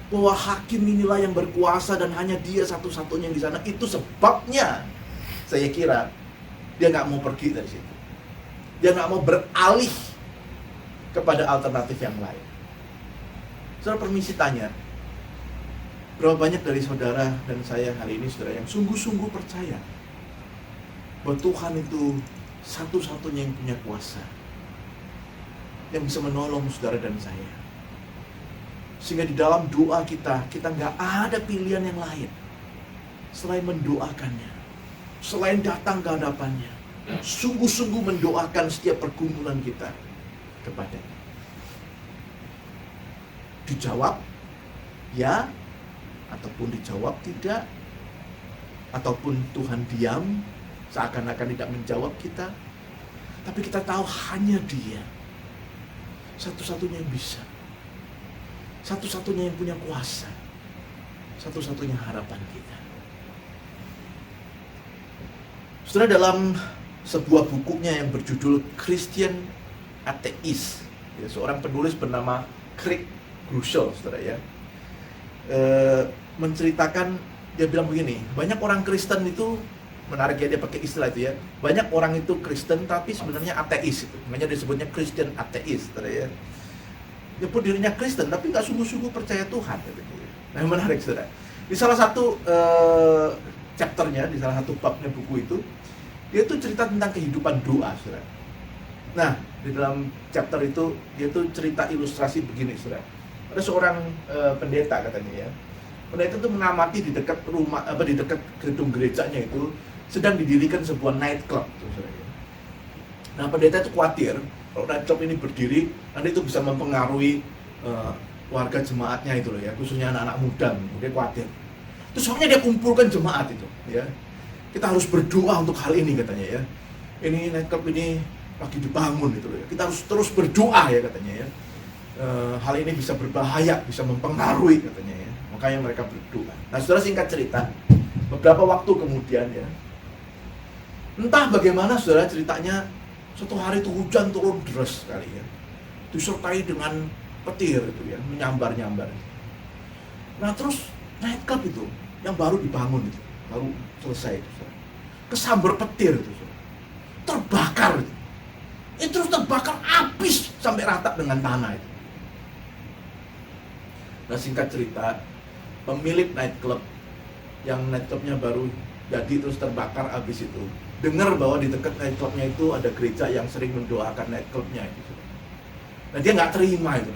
Speaker 6: bahwa hakim inilah yang berkuasa dan hanya dia satu-satunya yang di sana. Itu sebabnya saya kira dia nggak mau pergi dari situ. Dia nggak mau beralih kepada alternatif yang lain. Saudara, permisi tanya, berapa banyak dari saudara dan saya hari ini, saudara, yang sungguh-sungguh percaya bahwa Tuhan itu satu-satunya yang punya kuasa, yang bisa menolong saudara dan saya. Sehingga di dalam doa kita nggak ada pilihan yang lain selain mendoakannya, selain datang ke hadapannya, sungguh-sungguh mendoakan setiap pergumulan kita kepadanya. Dijawab ya, ataupun dijawab tidak, ataupun Tuhan diam seakan-akan tidak menjawab kita, tapi kita tahu hanya Dia satu-satunya yang bisa, satu-satunya yang punya kuasa, satu-satunya harapan kita. Saudara, dalam sebuah bukunya yang berjudul Christian Atheist, ya, seorang penulis bernama Craig Groeschel, saudara, ya, menceritakan, dia bilang begini, banyak orang Kristen itu, menarik ya, dia pakai istilah itu ya, banyak orang itu Kristen tapi sebenarnya ateis itu, makanya disebutnya Christian Atheist, saudara, ya. Dia pun dirinya Kristen tapi nggak sungguh-sungguh percaya Tuhan, gitu. Nah, menarik, saudara. Di salah satu chapternya, di salah satu babnya buku itu, dia tuh cerita tentang kehidupan doa, saudara. Nah, di dalam chapter itu dia tuh cerita ilustrasi begini, saudara. Ada seorang pendeta, katanya ya. Pendeta itu mengamati di dekat rumah, di dekat gedung gerejanya itu sedang didirikan sebuah night club, saudara. Nah, pendeta itu khawatir kalau night club ini berdiri, nanti itu bisa mempengaruhi warga jemaatnya itu loh ya, khususnya anak-anak muda. Dia khawatir. Terus soalnya dia kumpulkan jemaat itu, ya. Kita harus berdoa untuk hal ini, katanya ya. Ini night club ini lagi dibangun itu loh ya. Kita harus terus berdoa ya, katanya ya. Hal ini bisa berbahaya, bisa mempengaruhi, katanya ya. Makanya mereka berdoa. Nah, saudara, singkat cerita, beberapa waktu kemudian ya, entah bagaimana, saudara, ceritanya suatu hari itu hujan turun deras sekali ya, disertai dengan petir itu ya, menyambar-nyambar. Nah, terus night club itu yang baru dibangun itu, baru selesai itu, saudara, kesambar petir itu, saudara. Terbakar itu. Terus terbakar habis sampai rata dengan tanah itu. Nah, singkat cerita, pemilik night club yang night clubnya baru jadi terus terbakar habis itu, dengar bahwa di dekat night clubnya itu ada gereja yang sering mendoakan night clubnya itu. Nah, dia nggak terima itu.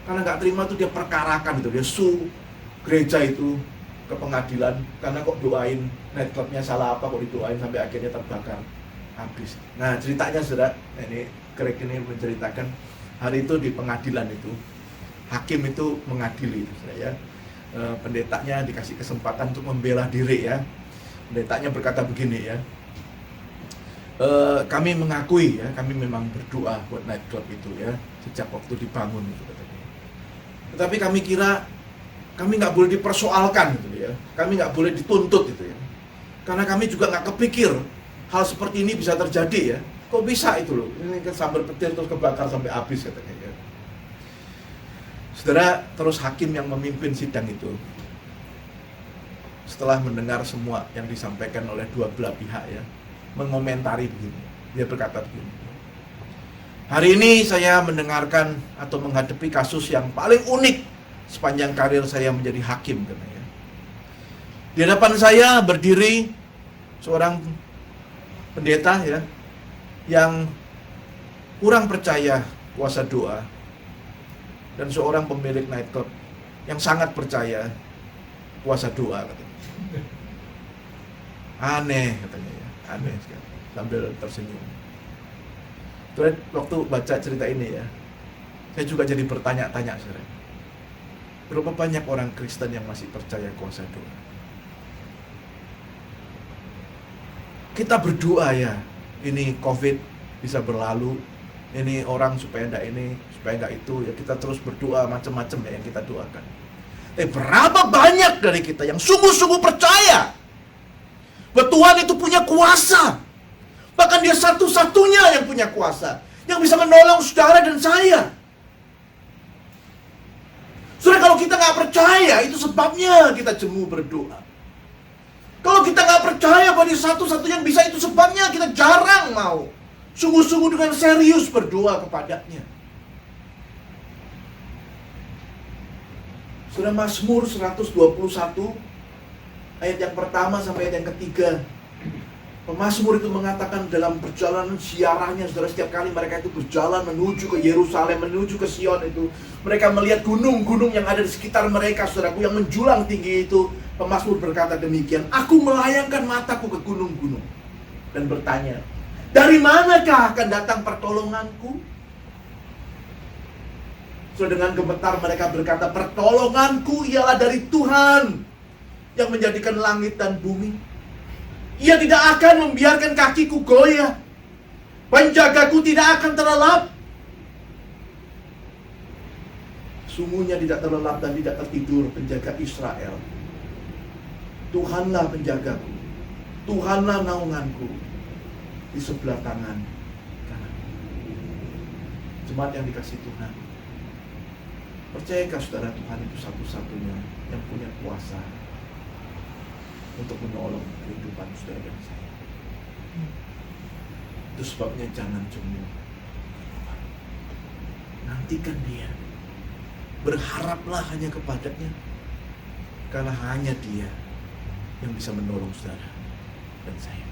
Speaker 6: Karena nggak terima itu dia perkarakan itu, dia sue gereja itu ke pengadilan karena kok doain night clubnya salah apa kok didoain sampai akhirnya terbakar habis. Nah, ceritanya, saudara, ini Craig ini menceritakan hari itu di pengadilan itu, hakim itu mengadili itu, saudara, ya. Pendetanya dikasih kesempatan untuk membela diri ya. Pendetanya berkata begini ya, kami mengakui ya, kami memang berdoa buat night club itu ya, sejak waktu dibangun itu, katanya. Tetapi kami kira kami nggak boleh dipersoalkan gitu ya, kami nggak boleh dituntut itu ya, karena kami juga nggak kepikir hal seperti ini bisa terjadi ya. Kok bisa itu loh, ini kan sambar petir terus kebakar sampai habis, katanya ya. Saudara, terus hakim yang memimpin sidang itu, setelah mendengar semua yang disampaikan oleh dua belah pihak ya, mengomentari begini. Dia berkata begini, hari ini saya mendengarkan atau menghadapi kasus yang paling unik sepanjang karir saya menjadi hakim, katanya. Di hadapan saya berdiri seorang pendeta ya, yang kurang percaya kuasa doa, dan seorang pemilik night club yang sangat percaya kuasa doa, katanya. Aneh, katanya ya, aneh sekali, sambil tersenyum. Saudara, waktu baca cerita ini ya, saya juga jadi bertanya-tanya, saudara. Berapa banyak orang Kristen yang masih percaya kuasa doa? Kita berdoa ya, ini COVID bisa berlalu, ini orang supaya enggak ini, supaya enggak itu, ya kita terus berdoa macam-macam ya yang kita doakan. Berapa banyak dari kita yang sungguh-sungguh percaya bahwa Tuhan itu punya kuasa. Bahkan dia satu-satunya yang punya kuasa, yang bisa menolong saudara dan saya. Saudara, kalau kita nggak percaya, itu sebabnya kita jemu berdoa. Kalau kita nggak percaya bahwa dia satu-satunya yang bisa, itu sebabnya kita jarang mau sungguh-sungguh dengan serius berdoa kepadanya. Saudara, Mazmur 121 ayat yang pertama sampai ayat yang ketiga, Pemazmur itu mengatakan dalam perjalanan ziarahnya, saudara, setiap kali mereka itu berjalan menuju ke Yerusalem, menuju ke Sion itu, mereka melihat gunung-gunung yang ada di sekitar mereka, saudaraku, yang menjulang tinggi itu. Pemazmur berkata demikian, aku melayangkan mataku ke gunung-gunung dan bertanya, dari manakah akan datang pertolonganku? Saudara, dengan gemetar mereka berkata, pertolonganku ialah dari Tuhan yang menjadikan langit dan bumi. Ia tidak akan membiarkan kakiku goyah. Penjagaku tidak akan terlelap. Sungguhnya tidak terlelap dan tidak tertidur penjaga Israel. Tuhanlah penjagaku, Tuhanlah naunganku di sebelah tangan kanan. Jemaat yang dikasihi Tuhan, percayakah saudara, Tuhan itu satu-satunya yang punya kuasa untuk menolong kehidupan saudara dan saya? Itu sebabnya jangan jemu. Nantikan dia. Berharaplah hanya kepadanya, karena hanya dia yang bisa menolong saudara dan saya.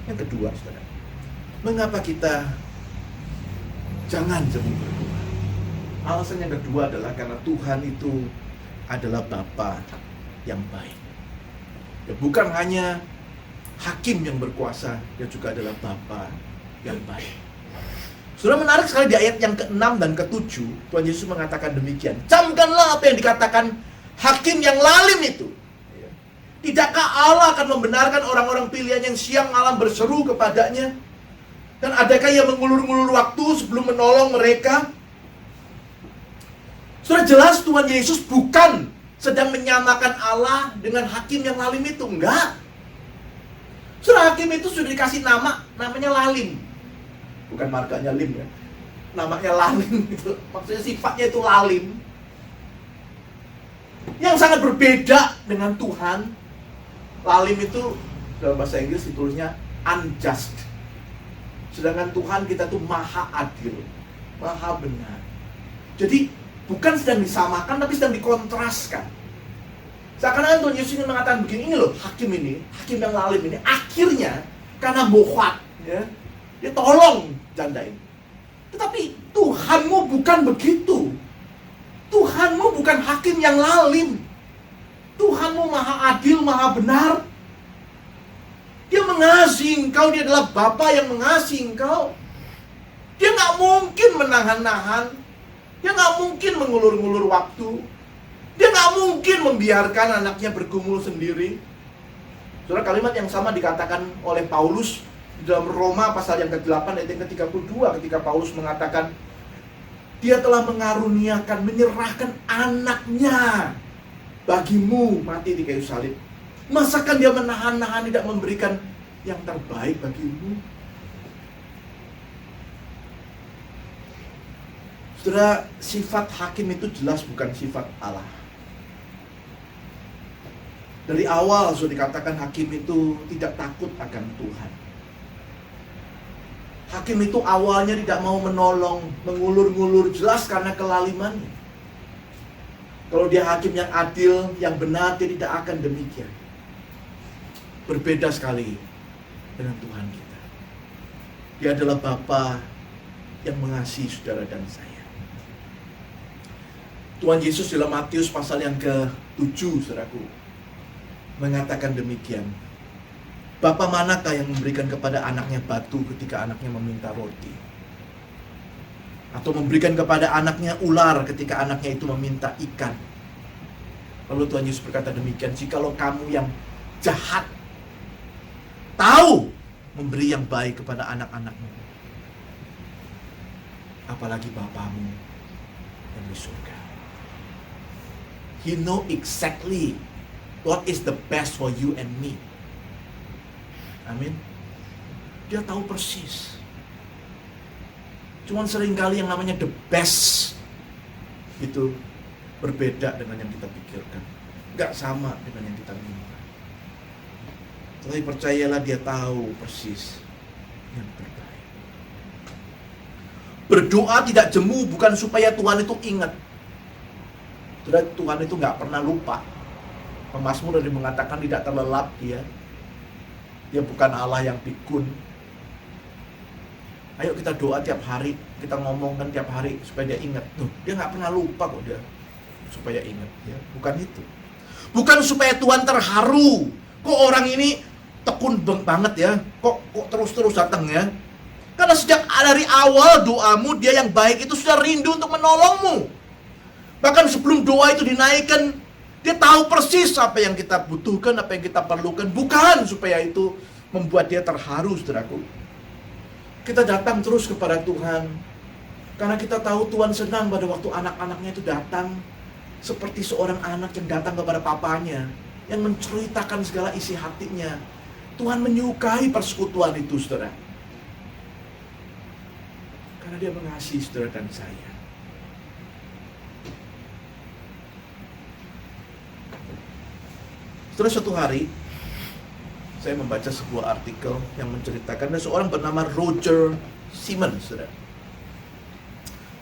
Speaker 6: Yang kedua, saudara, mengapa kita jangan jemu berdoa? Alasan yang kedua adalah karena Tuhan itu adalah Bapa yang baik. Ya, bukan hanya hakim yang berkuasa, dia juga adalah Bapa yang baik. Sudah menarik sekali di ayat yang ke-6 dan ke-7, Tuhan Yesus mengatakan demikian. Camkanlah apa yang dikatakan hakim yang lalim itu. Tidakkah Allah akan membenarkan orang-orang pilihan yang siang malam berseru kepadanya? Dan adakah ia mengulur-ngulur waktu sebelum menolong mereka? Sudah jelas Tuhan Yesus bukan sedang menyamakan Allah dengan hakim yang lalim itu. Enggak. Surah hakim itu sudah dikasih nama, namanya lalim. Bukan marganya lim ya. Namanya lalim itu. Maksudnya sifatnya itu lalim. Yang sangat berbeda dengan Tuhan. Lalim itu dalam bahasa Inggris ditulisnya unjust. Sedangkan Tuhan kita tuh maha adil, maha benar. Jadi bukan sedang disamakan, tapi sedang dikontraskan. Seakan-akan Tuhan Yesus ingin mengatakan begini, ini loh hakim ini, hakim yang lalim ini, akhirnya karena bohwat, ya, dia tolong janda ini. Tetapi Tuhanmu bukan begitu. Tuhanmu bukan hakim yang lalim. Tuhanmu maha adil, maha benar. Dia mengasihi engkau, dia adalah Bapa yang mengasihi engkau. Dia gak mungkin menahan-nahan. Dia gak mungkin mengulur-ngulur waktu. Dia gak mungkin membiarkan anaknya bergumul sendiri. Saudara, kalimat yang sama dikatakan oleh Paulus di dalam Roma pasal yang ke-8 ayat yang ke-32, ketika Paulus mengatakan, dia telah mengaruniakan, menyerahkan anaknya bagimu mati di kayu salib. Masakan dia menahan-nahan, tidak memberikan yang terbaik bagimu? Saudara, sifat hakim itu jelas bukan sifat Allah. Dari awal sudah dikatakan hakim itu tidak takut akan Tuhan. Hakim itu awalnya tidak mau menolong, mengulur-ngulur, jelas karena kelalimannya. Kalau dia hakim yang adil, yang benar, dia tidak akan demikian. Berbeda sekali dengan Tuhan kita. Dia adalah Bapa yang mengasihi saudara dan saya. Tuhan Yesus dalam Matius pasal yang ke-7, saudaraku, mengatakan demikian. Bapa manakah yang memberikan kepada anaknya batu ketika anaknya meminta roti? Atau memberikan kepada anaknya ular ketika anaknya itu meminta ikan. Lalu Tuhan Yesus berkata demikian, jikalau kamu yang jahat tahu memberi yang baik kepada anak-anakmu, apalagi Bapamu yang di surga. He know exactly what is the best for you and me. Amin. Dia tahu persis. Cuman seringkali yang namanya the best itu berbeda dengan yang kita pikirkan. Gak sama dengan yang kita minta. Tapi percayalah dia tahu persis yang terbaik. Berdoa tidak jemu bukan supaya Tuhan itu ingat. Tuhan itu gak pernah lupa. Pemazmur dari mengatakan tidak terlelap dia. Dia bukan Allah yang pikun. Ayo kita doa tiap hari, kita ngomongkan tiap hari supaya dia ingat. Tuh, dia nggak pernah lupa kok dia supaya ingat. Ya, bukan itu. Bukan supaya Tuhan terharu. Kok orang ini tekun banget ya? Kok terus-terus datang ya? Karena sejak dari awal doamu, dia yang baik itu sudah rindu untuk menolongmu. Bahkan sebelum doa itu dinaikkan, dia tahu persis apa yang kita butuhkan, apa yang kita perlukan. Bukan supaya itu membuat dia terharu, saudaraku. Kita datang terus kepada Tuhan karena kita tahu Tuhan senang pada waktu anak-anaknya itu datang seperti seorang anak yang datang kepada papanya, yang menceritakan segala isi hatinya. Tuhan menyukai persekutuan itu, saudara. Karena dia mengasihi saudara dan saya. Setelah suatu hari saya membaca sebuah artikel yang menceritakan ada seorang bernama Roger Simmons, saudara.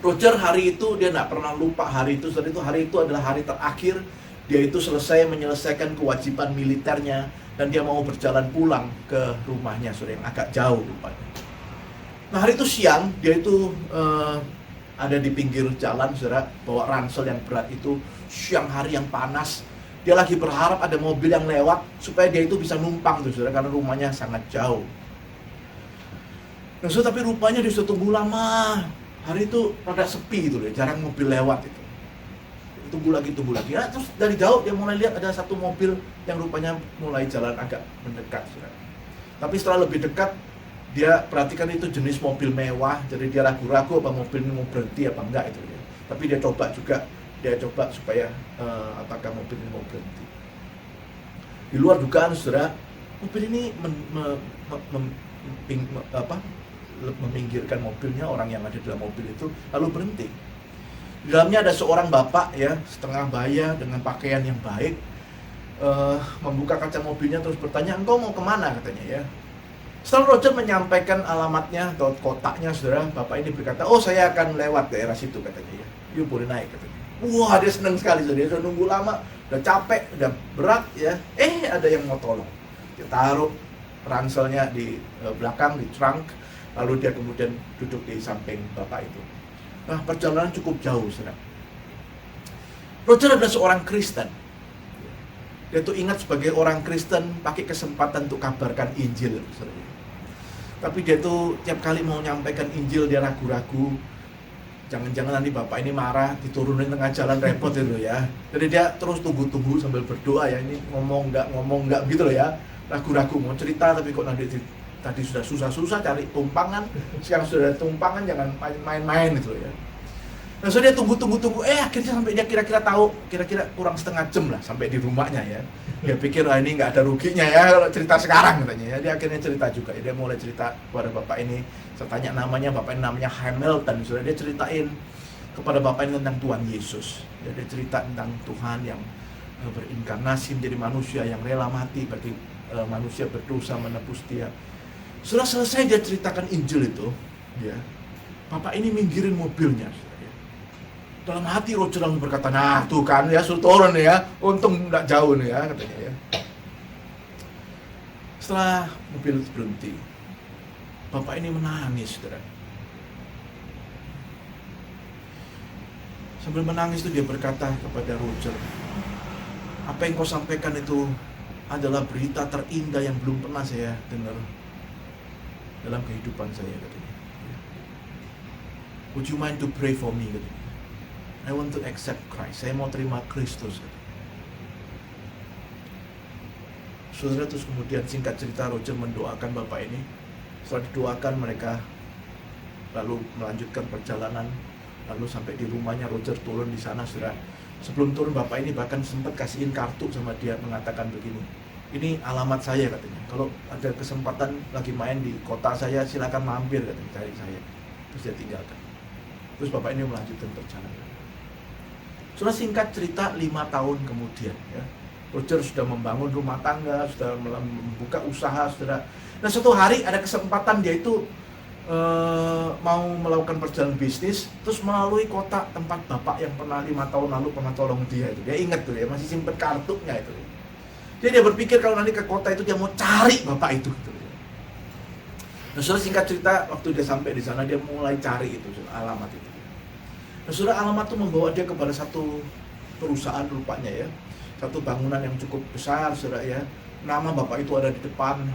Speaker 6: Roger hari itu dia tidak pernah lupa hari itu. Saat itu hari itu adalah hari terakhir dia itu menyelesaikan kewajiban militernya dan dia mau berjalan pulang ke rumahnya, saudara, yang agak jauh rupanya. Nah hari itu siang dia itu ada di pinggir jalan, saudara, bawa ransel yang berat itu, siang hari yang panas. Dia lagi berharap ada mobil yang lewat supaya dia itu bisa numpang tuh, saudara, karena rumahnya sangat jauh. Nah, saudara, tapi rupanya dia sudah tunggu lama. Hari itu rada sepi gitu loh, jarang mobil lewat itu. Tunggu lagi. Nah, terus dari jauh dia mulai lihat ada satu mobil yang rupanya mulai jalan agak mendekat, saudara. Tapi setelah lebih dekat, dia perhatikan itu jenis mobil mewah, jadi dia ragu-ragu apa mobil ini mau berhenti apa enggak itu. Tapi dia coba supaya apakah mobil ini mau berhenti. Di luar dugaan, saudara, mobil ini meminggirkan mobilnya, orang yang ada di dalam mobil itu lalu berhenti. Di dalamnya ada seorang bapak ya, setengah baya dengan pakaian yang baik, membuka kaca mobilnya terus bertanya, engkau mau kemana, katanya ya. Setelah Roger menyampaikan alamatnya atau kotaknya, saudara, bapak ini berkata, oh saya akan lewat daerah situ, katanya ya. Yuk boleh naik, katanya. Wah, dia senang sekali, dia sudah nunggu lama, udah capek, udah berat ya. Ada yang mau tolong. Dia taruh ranselnya di belakang, di trunk, lalu dia kemudian duduk di samping bapak itu. Nah, perjalanan cukup jauh, saudara. Roger adalah seorang Kristen. Dia tuh ingat sebagai orang Kristen pakai kesempatan untuk kabarkan Injil, saudara. Tapi dia tuh tiap kali mau nyampaikan Injil dia ragu-ragu. Jangan-jangan nanti bapak ini marah, diturunin tengah jalan, repot itu ya. Jadi dia terus tunggu-tunggu sambil berdoa ya, ini ngomong enggak gitu loh ya. Ragu-ragu mau cerita tapi kok nanti tadi sudah susah-susah cari tumpangan, sekarang sudah ada tumpangan, jangan main-main gitu loh ya. Nah, so dia tunggu, akhirnya sampai dia kira-kira kurang setengah jam lah sampai di rumahnya ya. Dia pikir ini nggak ada ruginya ya kalau cerita sekarang, katanya ya. Dia akhirnya cerita juga ya. Dia mulai cerita kepada bapak ini. Saya tanya namanya, bapak ini namanya Hamilton. Sudah dia ceritain kepada bapak ini tentang Tuhan Yesus. Dia cerita tentang Tuhan yang berinkarnasi menjadi manusia yang rela mati bagi manusia berdosa, menebus dia. Sudah selesai dia ceritakan Injil itu, ya. Bapak ini minggirin mobilnya. Dalam hati Roger langsung berkata, nah tuh kan ya, suruh turun ya, untung nggak jauh nih ya, katanya ya. Setelah mobil itu berhenti, bapak ini menangis, saudara. Sambil menangis itu dia berkata kepada Roger, apa yang kau sampaikan itu adalah berita terindah yang belum pernah saya dengar dalam kehidupan saya, katanya. Would you mind to pray for me? Katanya. I want to accept Christ. Saya mau terima Kristus. Saudara, terus kemudian singkat cerita Roger mendoakan bapak ini. Setelah didoakan, mereka lalu melanjutkan perjalanan. Lalu sampai di rumahnya, Roger turun di sana, saudara. Sebelum turun, bapak ini bahkan sempat kasihin kartu sama dia, mengatakan begini, ini alamat saya katanya. Kalau ada kesempatan lagi main di kota saya, silakan mampir katanya, cari saya. Terus dia tinggalkan. Terus bapak ini melanjutkan perjalanan. Sudah singkat cerita 5 tahun kemudian, ya, Roger sudah membangun rumah tangga, sudah membuka usaha, saudara. Nah, suatu hari ada kesempatan dia itu mau melakukan perjalanan bisnis, terus melalui kota tempat bapak yang pernah 5 tahun lalu pernah tolong dia itu. Dia ingat tuh, ya, masih simpen kartunya itu. Jadi dia berpikir kalau nanti ke kota itu dia mau cari bapak itu. Gitu. Nah, saudara, singkat cerita, waktu dia sampai di sana dia mulai cari itu, alamat itu. Nah, saudara, alamat itu membawa dia kepada satu perusahaan rupanya, ya, satu bangunan yang cukup besar, saudara, ya. Nama bapak itu ada di depan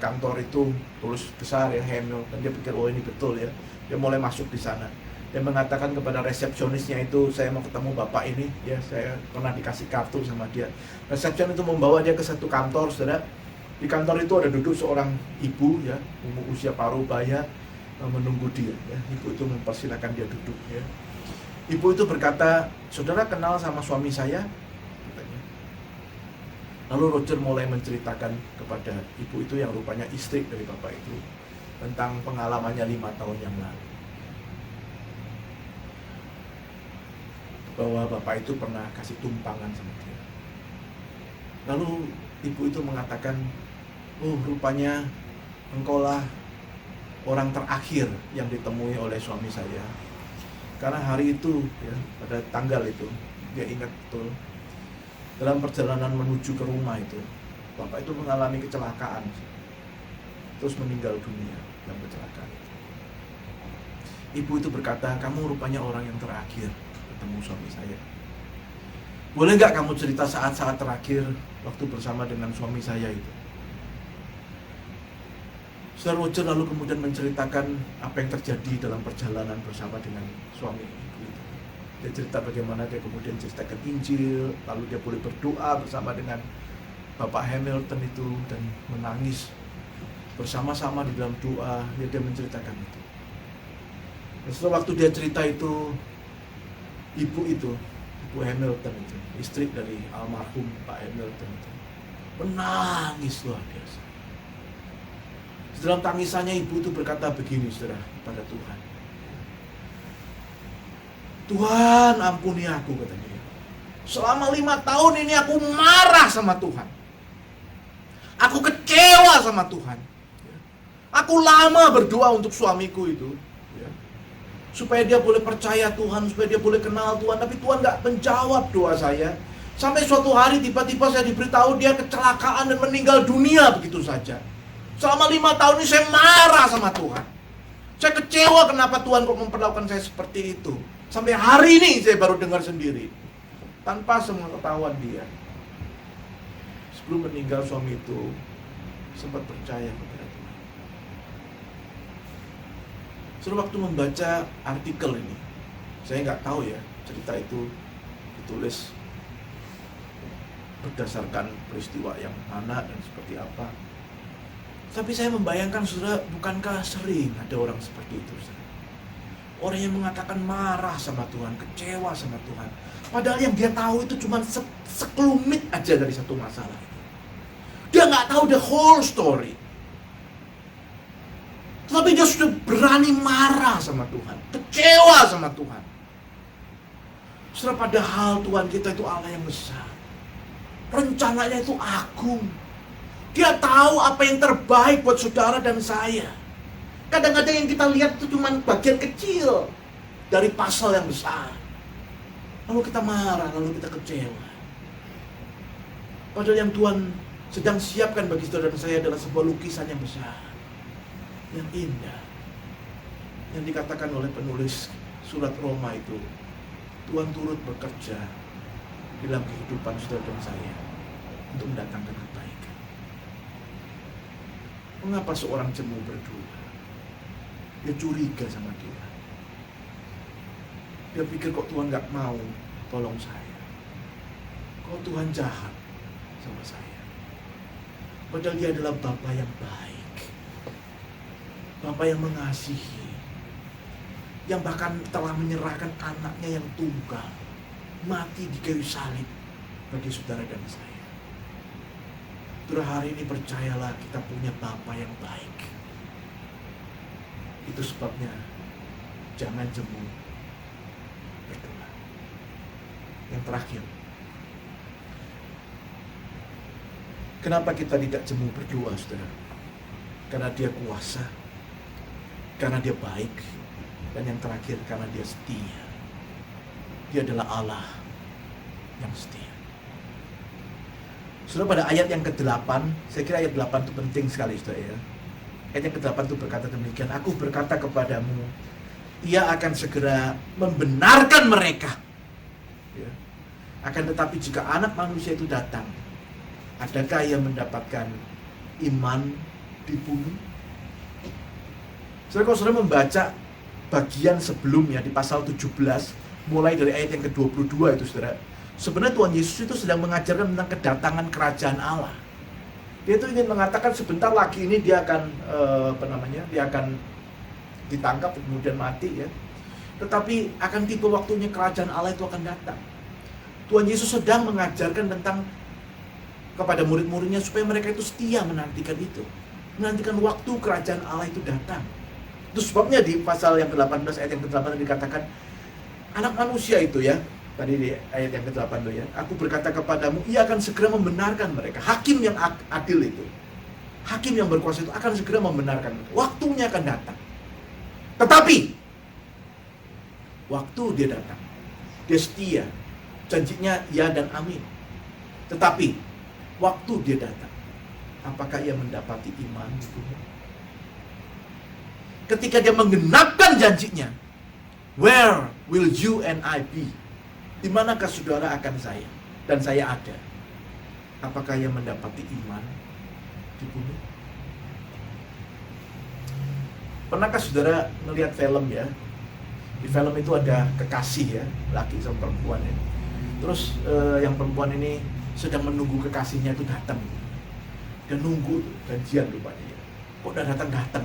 Speaker 6: kantor itu, tulis besar, ya, Hamill. Dan dia pikir, oh ini betul, ya. Dia mulai masuk di sana. Dia mengatakan kepada resepsionisnya itu, saya mau ketemu bapak ini, ya, saya pernah dikasih kartu sama dia. Resepsionis itu membawa dia ke satu kantor, saudara. Di kantor itu ada duduk seorang ibu, ya, usia parubaya, menunggu dia, ya. Ibu itu mempersilahkan dia duduk, ya. Ibu itu berkata, saudara kenal sama suami saya? Katanya. Lalu Roger mulai menceritakan kepada ibu itu yang rupanya istri dari bapak itu tentang pengalamannya 5 tahun yang lalu. Bahwa bapak itu pernah kasih tumpangan sama dia. Lalu ibu itu mengatakan, oh rupanya engkaulah orang terakhir yang ditemui oleh suami saya. Karena hari itu, ya, pada tanggal itu, dia ingat betul, dalam perjalanan menuju ke rumah itu, bapak itu mengalami kecelakaan, terus meninggal dunia dalam kecelakaan itu. Ibu itu berkata, kamu rupanya orang yang terakhir ketemu suami saya. Boleh nggak kamu cerita saat-saat terakhir waktu bersama dengan suami saya itu? Saudara, Roger lalu kemudian menceritakan apa yang terjadi dalam perjalanan bersama dengan suami ibu itu. Dia cerita bagaimana dia kemudian ceritakan Injil, lalu dia boleh berdoa bersama dengan Bapak Hamilton itu dan menangis bersama-sama di dalam doa. Dia menceritakan itu. Dan setelah waktu dia cerita itu, ibu Hamilton itu, istri dari almarhum Pak Hamilton itu, menangis luar biasa. Dalam tangisannya ibu itu berkata begini, saudara, kepada Tuhan. Tuhan, ampuni aku, katanya. Selama 5 tahun ini aku marah sama Tuhan. Aku kecewa sama Tuhan. Aku lama berdoa untuk suamiku itu, ya, supaya dia boleh percaya Tuhan, supaya dia boleh kenal Tuhan. Tapi Tuhan gak menjawab doa saya. Sampai suatu hari tiba-tiba saya diberitahu dia kecelakaan dan meninggal dunia begitu saja. Selama 5 tahun ini saya marah sama Tuhan. Saya kecewa kenapa Tuhan kok memperlakukan saya seperti itu. Sampai hari ini saya baru dengar sendiri, tanpa sepengetahuan dia. Sebelum meninggal suami itu sempat percaya kepada Tuhan. Setelah waktu membaca artikel ini, saya nggak tahu ya cerita itu ditulis berdasarkan peristiwa yang mana dan seperti apa. Tapi saya membayangkan, saudara, bukankah sering ada orang seperti itu, saudara? Orang yang mengatakan marah sama Tuhan, kecewa sama Tuhan. Padahal yang dia tahu itu cuma sekelumit aja dari satu masalah. Dia nggak tahu the whole story. Tapi dia sudah berani marah sama Tuhan, kecewa sama Tuhan. Saudara, padahal Tuhan kita itu Allah yang besar. Rencananya itu agung. Dia tahu apa yang terbaik buat saudara dan saya. Kadang-kadang yang kita lihat itu cuma bagian kecil dari pasal yang besar. Lalu kita marah, lalu kita kecewa. Padahal yang Tuhan sedang siapkan bagi saudara dan saya adalah sebuah lukisan yang besar, yang indah. Yang dikatakan oleh penulis surat Roma itu, Tuhan turut bekerja dalam kehidupan saudara dan saya untuk mendatangkan kebaikan. Mengapa seorang jemu berdoa? Dia curiga sama Tuhan. Dia pikir kok Tuhan nggak mau tolong saya. Kok Tuhan jahat sama saya. Padahal dia adalah Bapa yang baik. Bapa yang mengasihi. Yang bahkan telah menyerahkan anaknya yang tunggal. Mati di kayu salib bagi saudara dan saya. Saudara, hari ini percayalah kita punya Bapa yang baik. Itu sebabnya jangan jemu berdoa. Yang terakhir, kenapa kita tidak jemu berdoa, saudara? Karena dia kuasa, karena dia baik, dan yang terakhir karena dia setia. Dia adalah Allah yang setia. Saudara, pada ayat yang ke-8, saya kira ayat 8 itu penting sekali, saudara ya. Ayat yang ke-8 itu berkata demikian, aku berkata kepadamu, ia akan segera membenarkan mereka. Ya. Akan tetapi jika anak manusia itu datang, adakah ia mendapatkan iman di bumi? Saudara, kalau saudara membaca bagian sebelumnya di pasal 17, mulai dari ayat yang ke-22 itu, saudara, sebenarnya Tuhan Yesus itu sedang mengajarkan tentang kedatangan kerajaan Allah. Dia itu ingin mengatakan sebentar lagi ini dia akan dia akan ditangkap kemudian mati ya. Tetapi akan tiba waktunya kerajaan Allah itu akan datang. Tuhan Yesus sedang mengajarkan tentang kepada murid-muridnya supaya mereka itu setia menantikan itu. Menantikan waktu kerajaan Allah itu datang. Itu sebabnya di pasal yang ke-18 ayat yang ke-8 dikatakan anak manusia itu ya, tadi di ayat yang ke-8 itu ya, aku berkata kepadamu, ia akan segera membenarkan mereka. Hakim yang adil itu, hakim yang berkuasa itu akan segera membenarkan mereka. Waktunya akan datang. Tetapi waktu dia datang, dia setia, janjinya ya dan amin. Tetapi waktu dia datang, apakah ia mendapati iman di bumi? Ketika dia menggenapkan janjinya, where will you and I be? Di manakah saudara akan saya dan saya ada? Apakah ia mendapati iman di bumi? Pernahkah saudara melihat film ya? Di film itu ada kekasih ya, laki sama perempuan ya. Terus yang perempuan ini sedang menunggu kekasihnya itu datang. Dia nunggu janjian rupanya ya. Kok udah datang?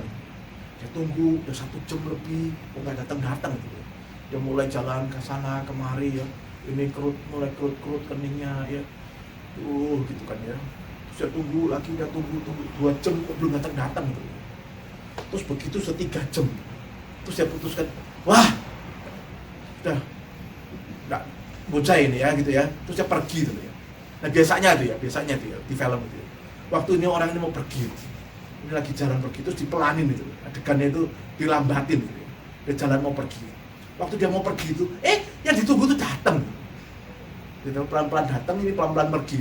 Speaker 6: Dia tunggu udah 1 jam lebih, kok nggak datang gitu. Dia mulai jalan ke sana kemari ya. Ini mulai kerut keningnya ya. Gitu kan ya. Terus dia tunggu lagi, dia tunggu 2 jam kok belum datang gitu. Terus begitu 3 jam. Terus dia putuskan, wah, udah nggak bocah ini ya gitu ya. Terus dia pergi gitu ya. Nah biasanya tuh ya di film itu ya. Waktu ini orang ini mau pergi, ini lagi jalan pergi, terus dipelanin itu, adegannya itu dilambatin gitu ya. Dia jalan mau pergi. Waktu dia mau pergi itu, yang ditunggu itu datang. Dia pelan-pelan datang, ini pelan-pelan pergi.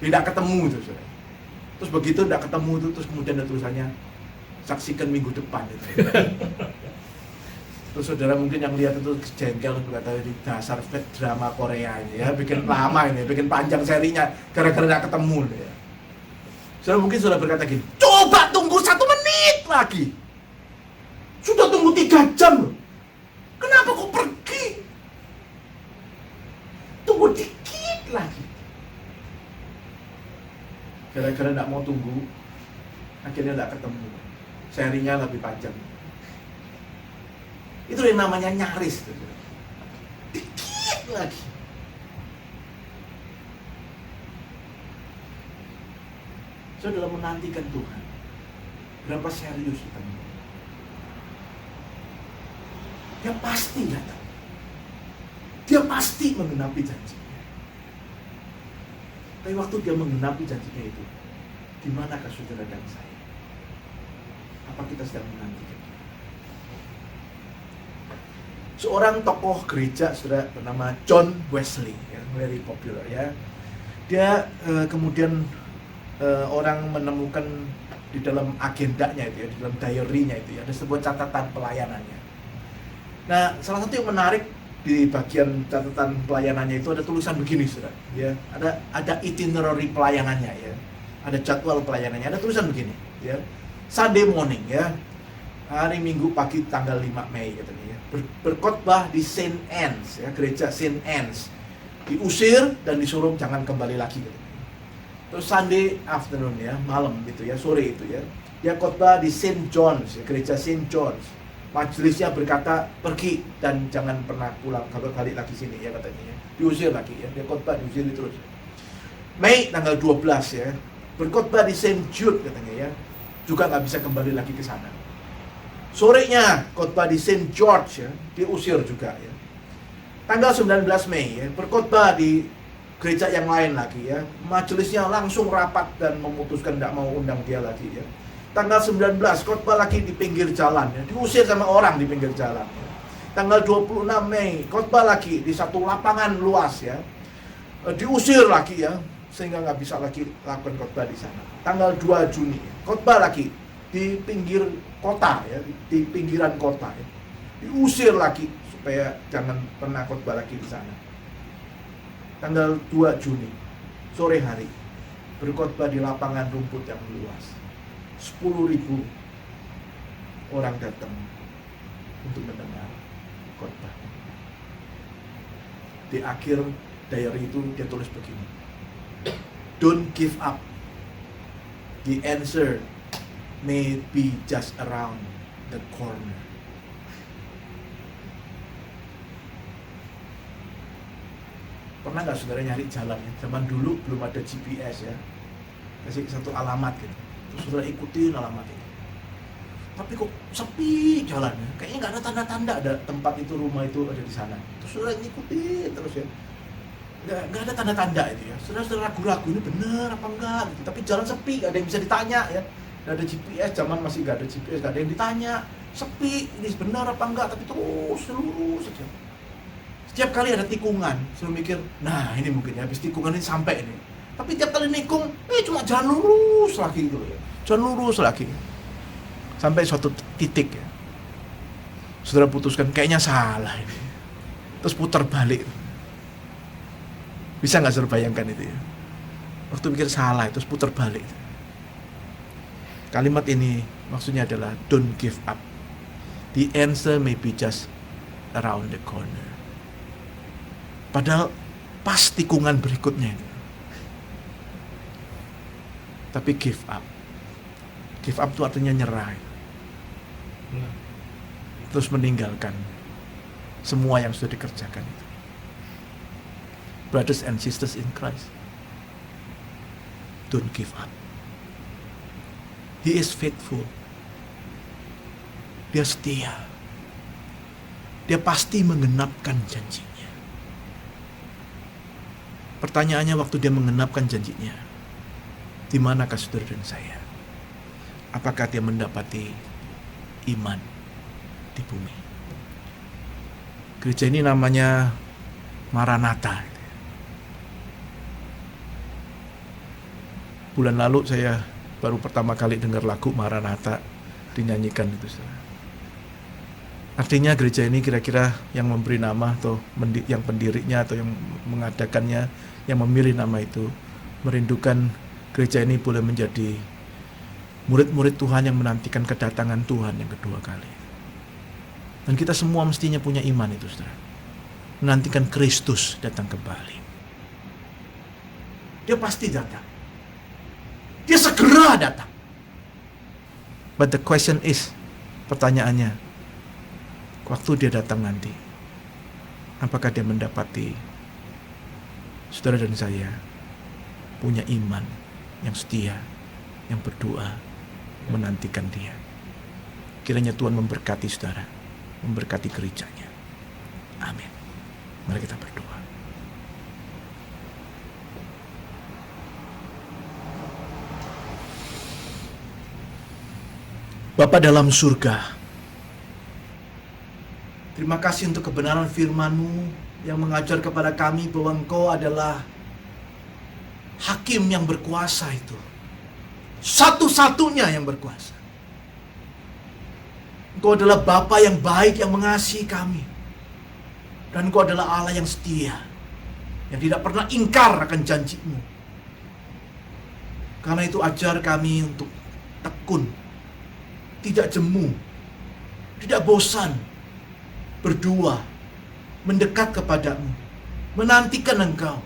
Speaker 6: Tidak ketemu itu, saudara. Terus begitu tidak ketemu itu, terus kemudian ada tulisannya, saksikan minggu depan itu. Terus saudara mungkin yang lihat itu jengkel berkata di dasar drama Korea ini ya, bikin lama ini, bikin panjang serinya gara-gara tidak ketemu ya. Saudara mungkin sudah berkata gini, coba tunggu 1 menit lagi. Sudah tunggu 3 jam loh. Kenapa kok pergi? Tunggu dikit lagi. Gara-gara tidak mau tunggu, akhirnya tidak ketemu. Serinya lebih panjang. Itu yang namanya nyaris. Dikit lagi. Saya dalam menantikan Tuhan. Berapa serius kita menanti? Dia pasti datang. Dia pasti menggenapi janjinya. Tapi waktu dia menggenapi janjinya itu, di manakah saudara dan saya? Apa kita sedang menantikan? Seorang tokoh gereja saudara bernama John Wesley, ya, very popular ya. Dia kemudian orang menemukan di dalam agendanya itu ya, di dalam diary-nya itu ya, ada sebuah catatan pelayanannya. Nah, salah satu yang menarik di bagian catatan pelayanannya itu ada tulisan begini, saudara. Ya, ada itinerary pelayanannya ya, ada jadwal pelayanannya, ada tulisan begini, ya. Sunday morning ya, hari Minggu pagi tanggal 5 Mei katanya ya. berkhotbah di Saint Anne's, ya, gereja Saint Anne's. Diusir dan disuruh jangan kembali lagi gitu. Terus Sunday afternoon, ya, malam gitu ya, sore itu ya, dia khotbah di Saint John's, ya, gereja Saint John's. Majelisnya berkata, pergi dan jangan pernah pulang balik lagi sini, ya, katanya ya. Diusir lagi, ya, dia khotbah diusir terus. Mei tanggal 12 ya, berkhotbah di Saint Jude katanya ya, juga nggak bisa kembali lagi ke sana. Sorenya khotbah di Saint George ya, diusir juga ya. Tanggal 19 Mei ya, berkhotbah di gereja yang lain lagi ya. Majelisnya langsung rapat dan memutuskan tidak mau undang dia lagi ya. Tanggal 19 khotbah lagi di pinggir jalan ya, diusir sama orang di pinggir jalan ya. Tanggal 26 Mei khotbah lagi di satu lapangan luas ya, diusir lagi ya, sehingga nggak bisa lagi lakukan khotbah di sana. Tanggal 2 Juni khotbah lagi di pinggir kota ya, di pinggiran kota ya, diusir lagi supaya jangan pernah khotbah lagi di sana. Tanggal 2 Juni sore hari berkhotbah di lapangan rumput yang luas. 10.000 orang datang untuk mendengar khotbah. Di akhir diary itu dia tulis begini, "Don't give up. The answer may be just around the corner." Pernah nggak saudara nyari jalan ya? Zaman dulu belum ada GPS ya, kasih satu alamat gitu, terus saudara ikutin alamat itu. Tapi kok sepi jalannya, kayaknya nggak ada tanda-tanda ada tempat itu, rumah itu ada di sana. Terus saudara ngikutin terus ya, nggak ada tanda-tanda itu ya. Saudara ragu-ragu ini bener apa enggak gitu. Tapi jalan sepi, nggak ada yang bisa ditanya ya. Nggak ada GPS, zaman masih nggak ada GPS, nggak ada yang ditanya. Sepi, ini benar apa enggak, tapi terus lurus saja. Setiap kali ada tikungan, saya mikir, nah ini mungkin ya, habis tikungan ini sampai ini. Tapi tiap kali nikung, cuma jalan lurus lagi gitu ya. Jalan lurus lagi. Sampai suatu titik ya. Saudara putuskan, kayaknya salah ini. Terus putar balik. Bisa nggak saudara bayangkan itu ya? Waktu mikir salah, terus putar balik. Kalimat ini maksudnya adalah, don't give up. The answer may be just around the corner. Padahal pas tikungan berikutnya itu. Tapi give up. Give up itu artinya nyerah. Terus meninggalkan semua yang sudah dikerjakan itu. Brothers and sisters in Christ, don't give up. He is faithful. Dia setia. Dia pasti mengenapkan janjinya. Pertanyaannya, waktu dia mengenapkan janjinya, di manakah saudara dan saya? Apakah dia mendapati iman di bumi? Gereja ini namanya Maranatha. Bulan lalu saya baru pertama kali dengar lagu Maranatha dinyanyikan itu. Artinya gereja ini kira-kira yang memberi nama atau yang pendirinya atau yang mengadakannya, yang memilih nama itu, merindukan gereja ini boleh menjadi murid-murid Tuhan yang menantikan kedatangan Tuhan yang kedua kali. Dan kita semua mestinya punya iman itu, saudara. Menantikan Kristus datang kembali. Dia pasti datang. Dia segera datang. But the question is, pertanyaannya, waktu dia datang nanti, apakah dia mendapati saudara dan saya punya iman yang setia, yang berdoa, menantikan dia. Kiranya Tuhan memberkati saudara, memberkati gerejanya. Amin. Mari kita berdoa. Bapa dalam surga, terima kasih untuk kebenaran firman-Mu yang mengajar kepada kami bahwa Engkau adalah hakim yang berkuasa itu. Satu-satunya yang berkuasa. Engkau adalah Bapa yang baik yang mengasihi kami. Dan Engkau adalah Allah yang setia, yang tidak pernah ingkar akan janji-Mu. Karena itu ajar kami untuk tekun, tidak jemu, tidak bosan, berdua, mendekat kepadamu, menantikan Engkau.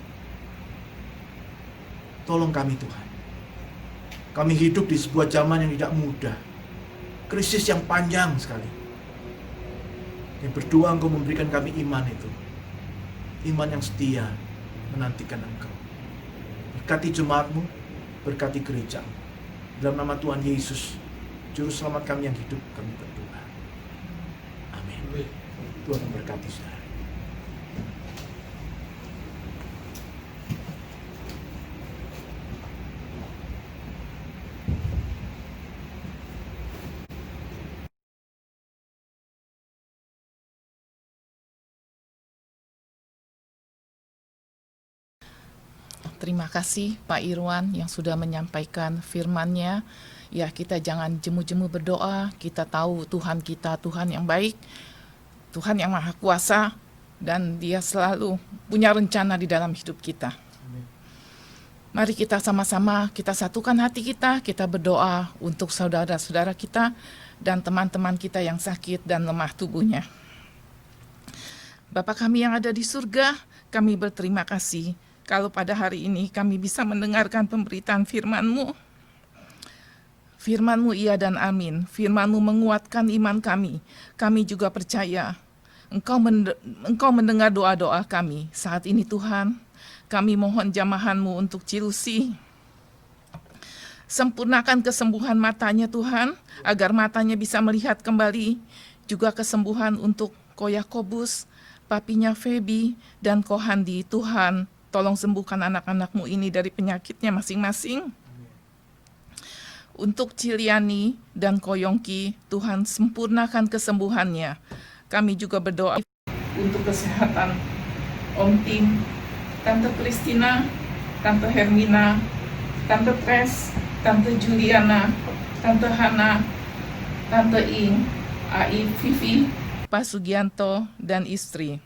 Speaker 6: Tolong kami Tuhan. Kami hidup di sebuah zaman yang tidak mudah. Krisis yang panjang sekali. Yang berdua Engkau memberikan kami iman itu. Iman yang setia menantikan Engkau. Berkati jemaat-Mu, berkati gereja. Dalam nama Tuhan Yesus, Juru Selamat kami yang hidup, kami berdoa. Amin. Tuhan memberkati saudara.
Speaker 7: Terima kasih Pak Irwan yang sudah menyampaikan firman-Nya. Ya, kita jangan jemu-jemu berdoa. Kita tahu Tuhan kita Tuhan yang baik, Tuhan yang Maha Kuasa, dan Dia selalu punya rencana di dalam hidup kita. Mari kita sama-sama kita satukan hati kita berdoa untuk saudara-saudara kita dan teman-teman kita yang sakit dan lemah tubuhnya. Bapa kami yang ada di surga, kami berterima kasih kalau pada hari ini kami bisa mendengarkan pemberitaan firman-Mu. Firman-Mu iya dan amin. Firman-Mu menguatkan iman kami. Kami juga percaya Engkau mendengar doa-doa kami. Saat ini Tuhan, kami mohon jamahan-Mu untuk Cilusi. Sempurnakan kesembuhan matanya Tuhan, agar matanya bisa melihat kembali. Juga kesembuhan untuk Ko Yakobus, papinya Feby, dan Ko Handi. Tuhan, tolong sembuhkan anak-anak-Mu ini dari penyakitnya masing-masing. Untuk Ciliani dan Ko Yongki, Tuhan sempurnakan kesembuhannya. Kami juga berdoa untuk kesehatan Om Tim, Tante Kristina, Tante Hermina, Tante Tres, Tante Juliana, Tante Hana, Tante Ing, Ai Vivi, Pak Sugianto, dan istri.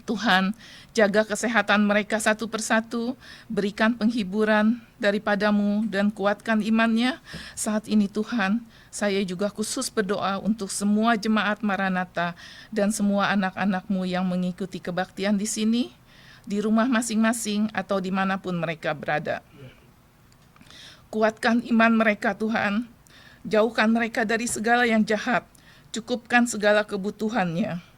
Speaker 7: Tuhan, jaga kesehatan mereka satu persatu, berikan penghiburan daripada-Mu dan kuatkan imannya. Saat ini Tuhan, saya juga khusus berdoa untuk semua jemaat Maranatha dan semua anak-anak-Mu yang mengikuti kebaktian di sini, di rumah masing-masing atau dimanapun mereka berada. Kuatkan iman mereka Tuhan, jauhkan mereka dari segala yang jahat, cukupkan segala kebutuhannya.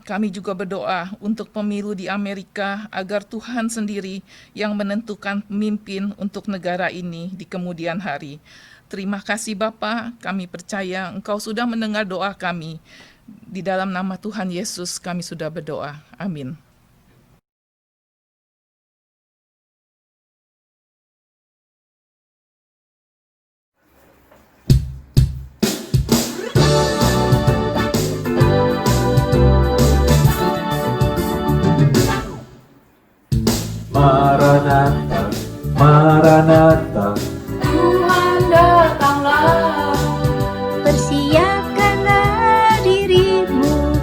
Speaker 7: Kami juga berdoa untuk pemilu di Amerika agar Tuhan sendiri yang menentukan pemimpin untuk negara ini di kemudian hari. Terima kasih Bapa, kami percaya Engkau sudah mendengar doa kami. Di dalam nama Tuhan Yesus kami sudah berdoa. Amin.
Speaker 2: Maranatha, Maranatha,
Speaker 1: Tuhan datanglah.
Speaker 8: Persiapkanlah dirimu,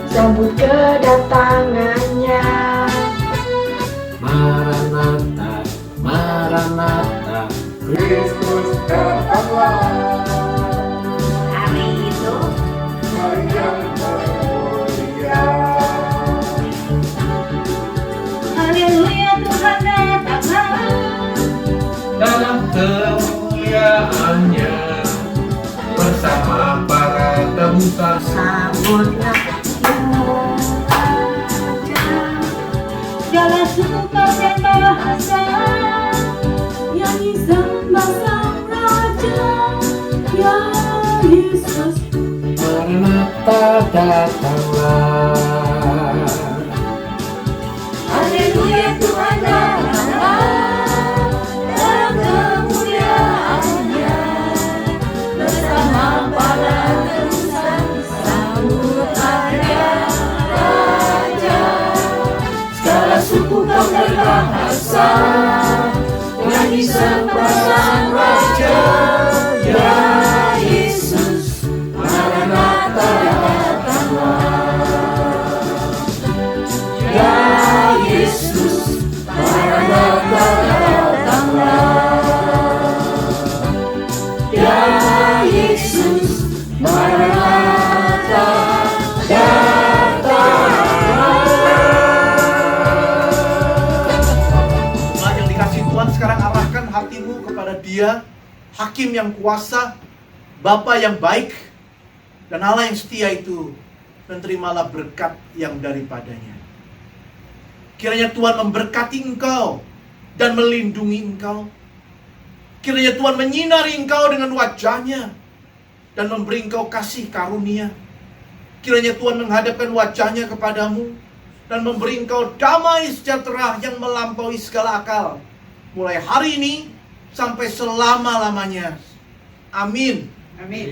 Speaker 1: Sambut kedatangannya.
Speaker 2: Maranatha, Maranatha, Kristus datanglah.
Speaker 8: hari itu
Speaker 2: Hari yang termulia.
Speaker 8: haleluya Tuhan datanglah.
Speaker 2: Dalam kemuliaannya bersama para tebusan.
Speaker 8: Sambutlah segala suka dan bahasa, nyanyi sembah sang Raja, ya Yesus.
Speaker 2: Maranatha datanglah.
Speaker 8: Haleluya Tuhan datanglah. Dalam kemuliaannya bersama para tebusan, sambutlah Dia Raja.
Speaker 1: Segala suku kaum dan bahasa, nyanyi sembah sang Raja, ya Yesus. Maranatha datanglah. Ya Yesus, Maranatha datanglah. Ya Yesus, Maranatha datanglah.
Speaker 6: kepada Dia, Hakim yang kuasa, Bapa yang baik, dan Allah yang setia itu, dan terimalah berkat yang daripadanya. Kiranya Tuhan memberkati engkau dan melindungi engkau. Kiranya Tuhan menyinari engkau dengan wajah-Nya dan memberi engkau kasih karunia. Kiranya Tuhan menghadapkan wajah-Nya kepadamu dan memberi engkau damai sejahtera yang melampaui segala akal, mulai hari ini sampai selama-lamanya. Amin.
Speaker 2: Amin.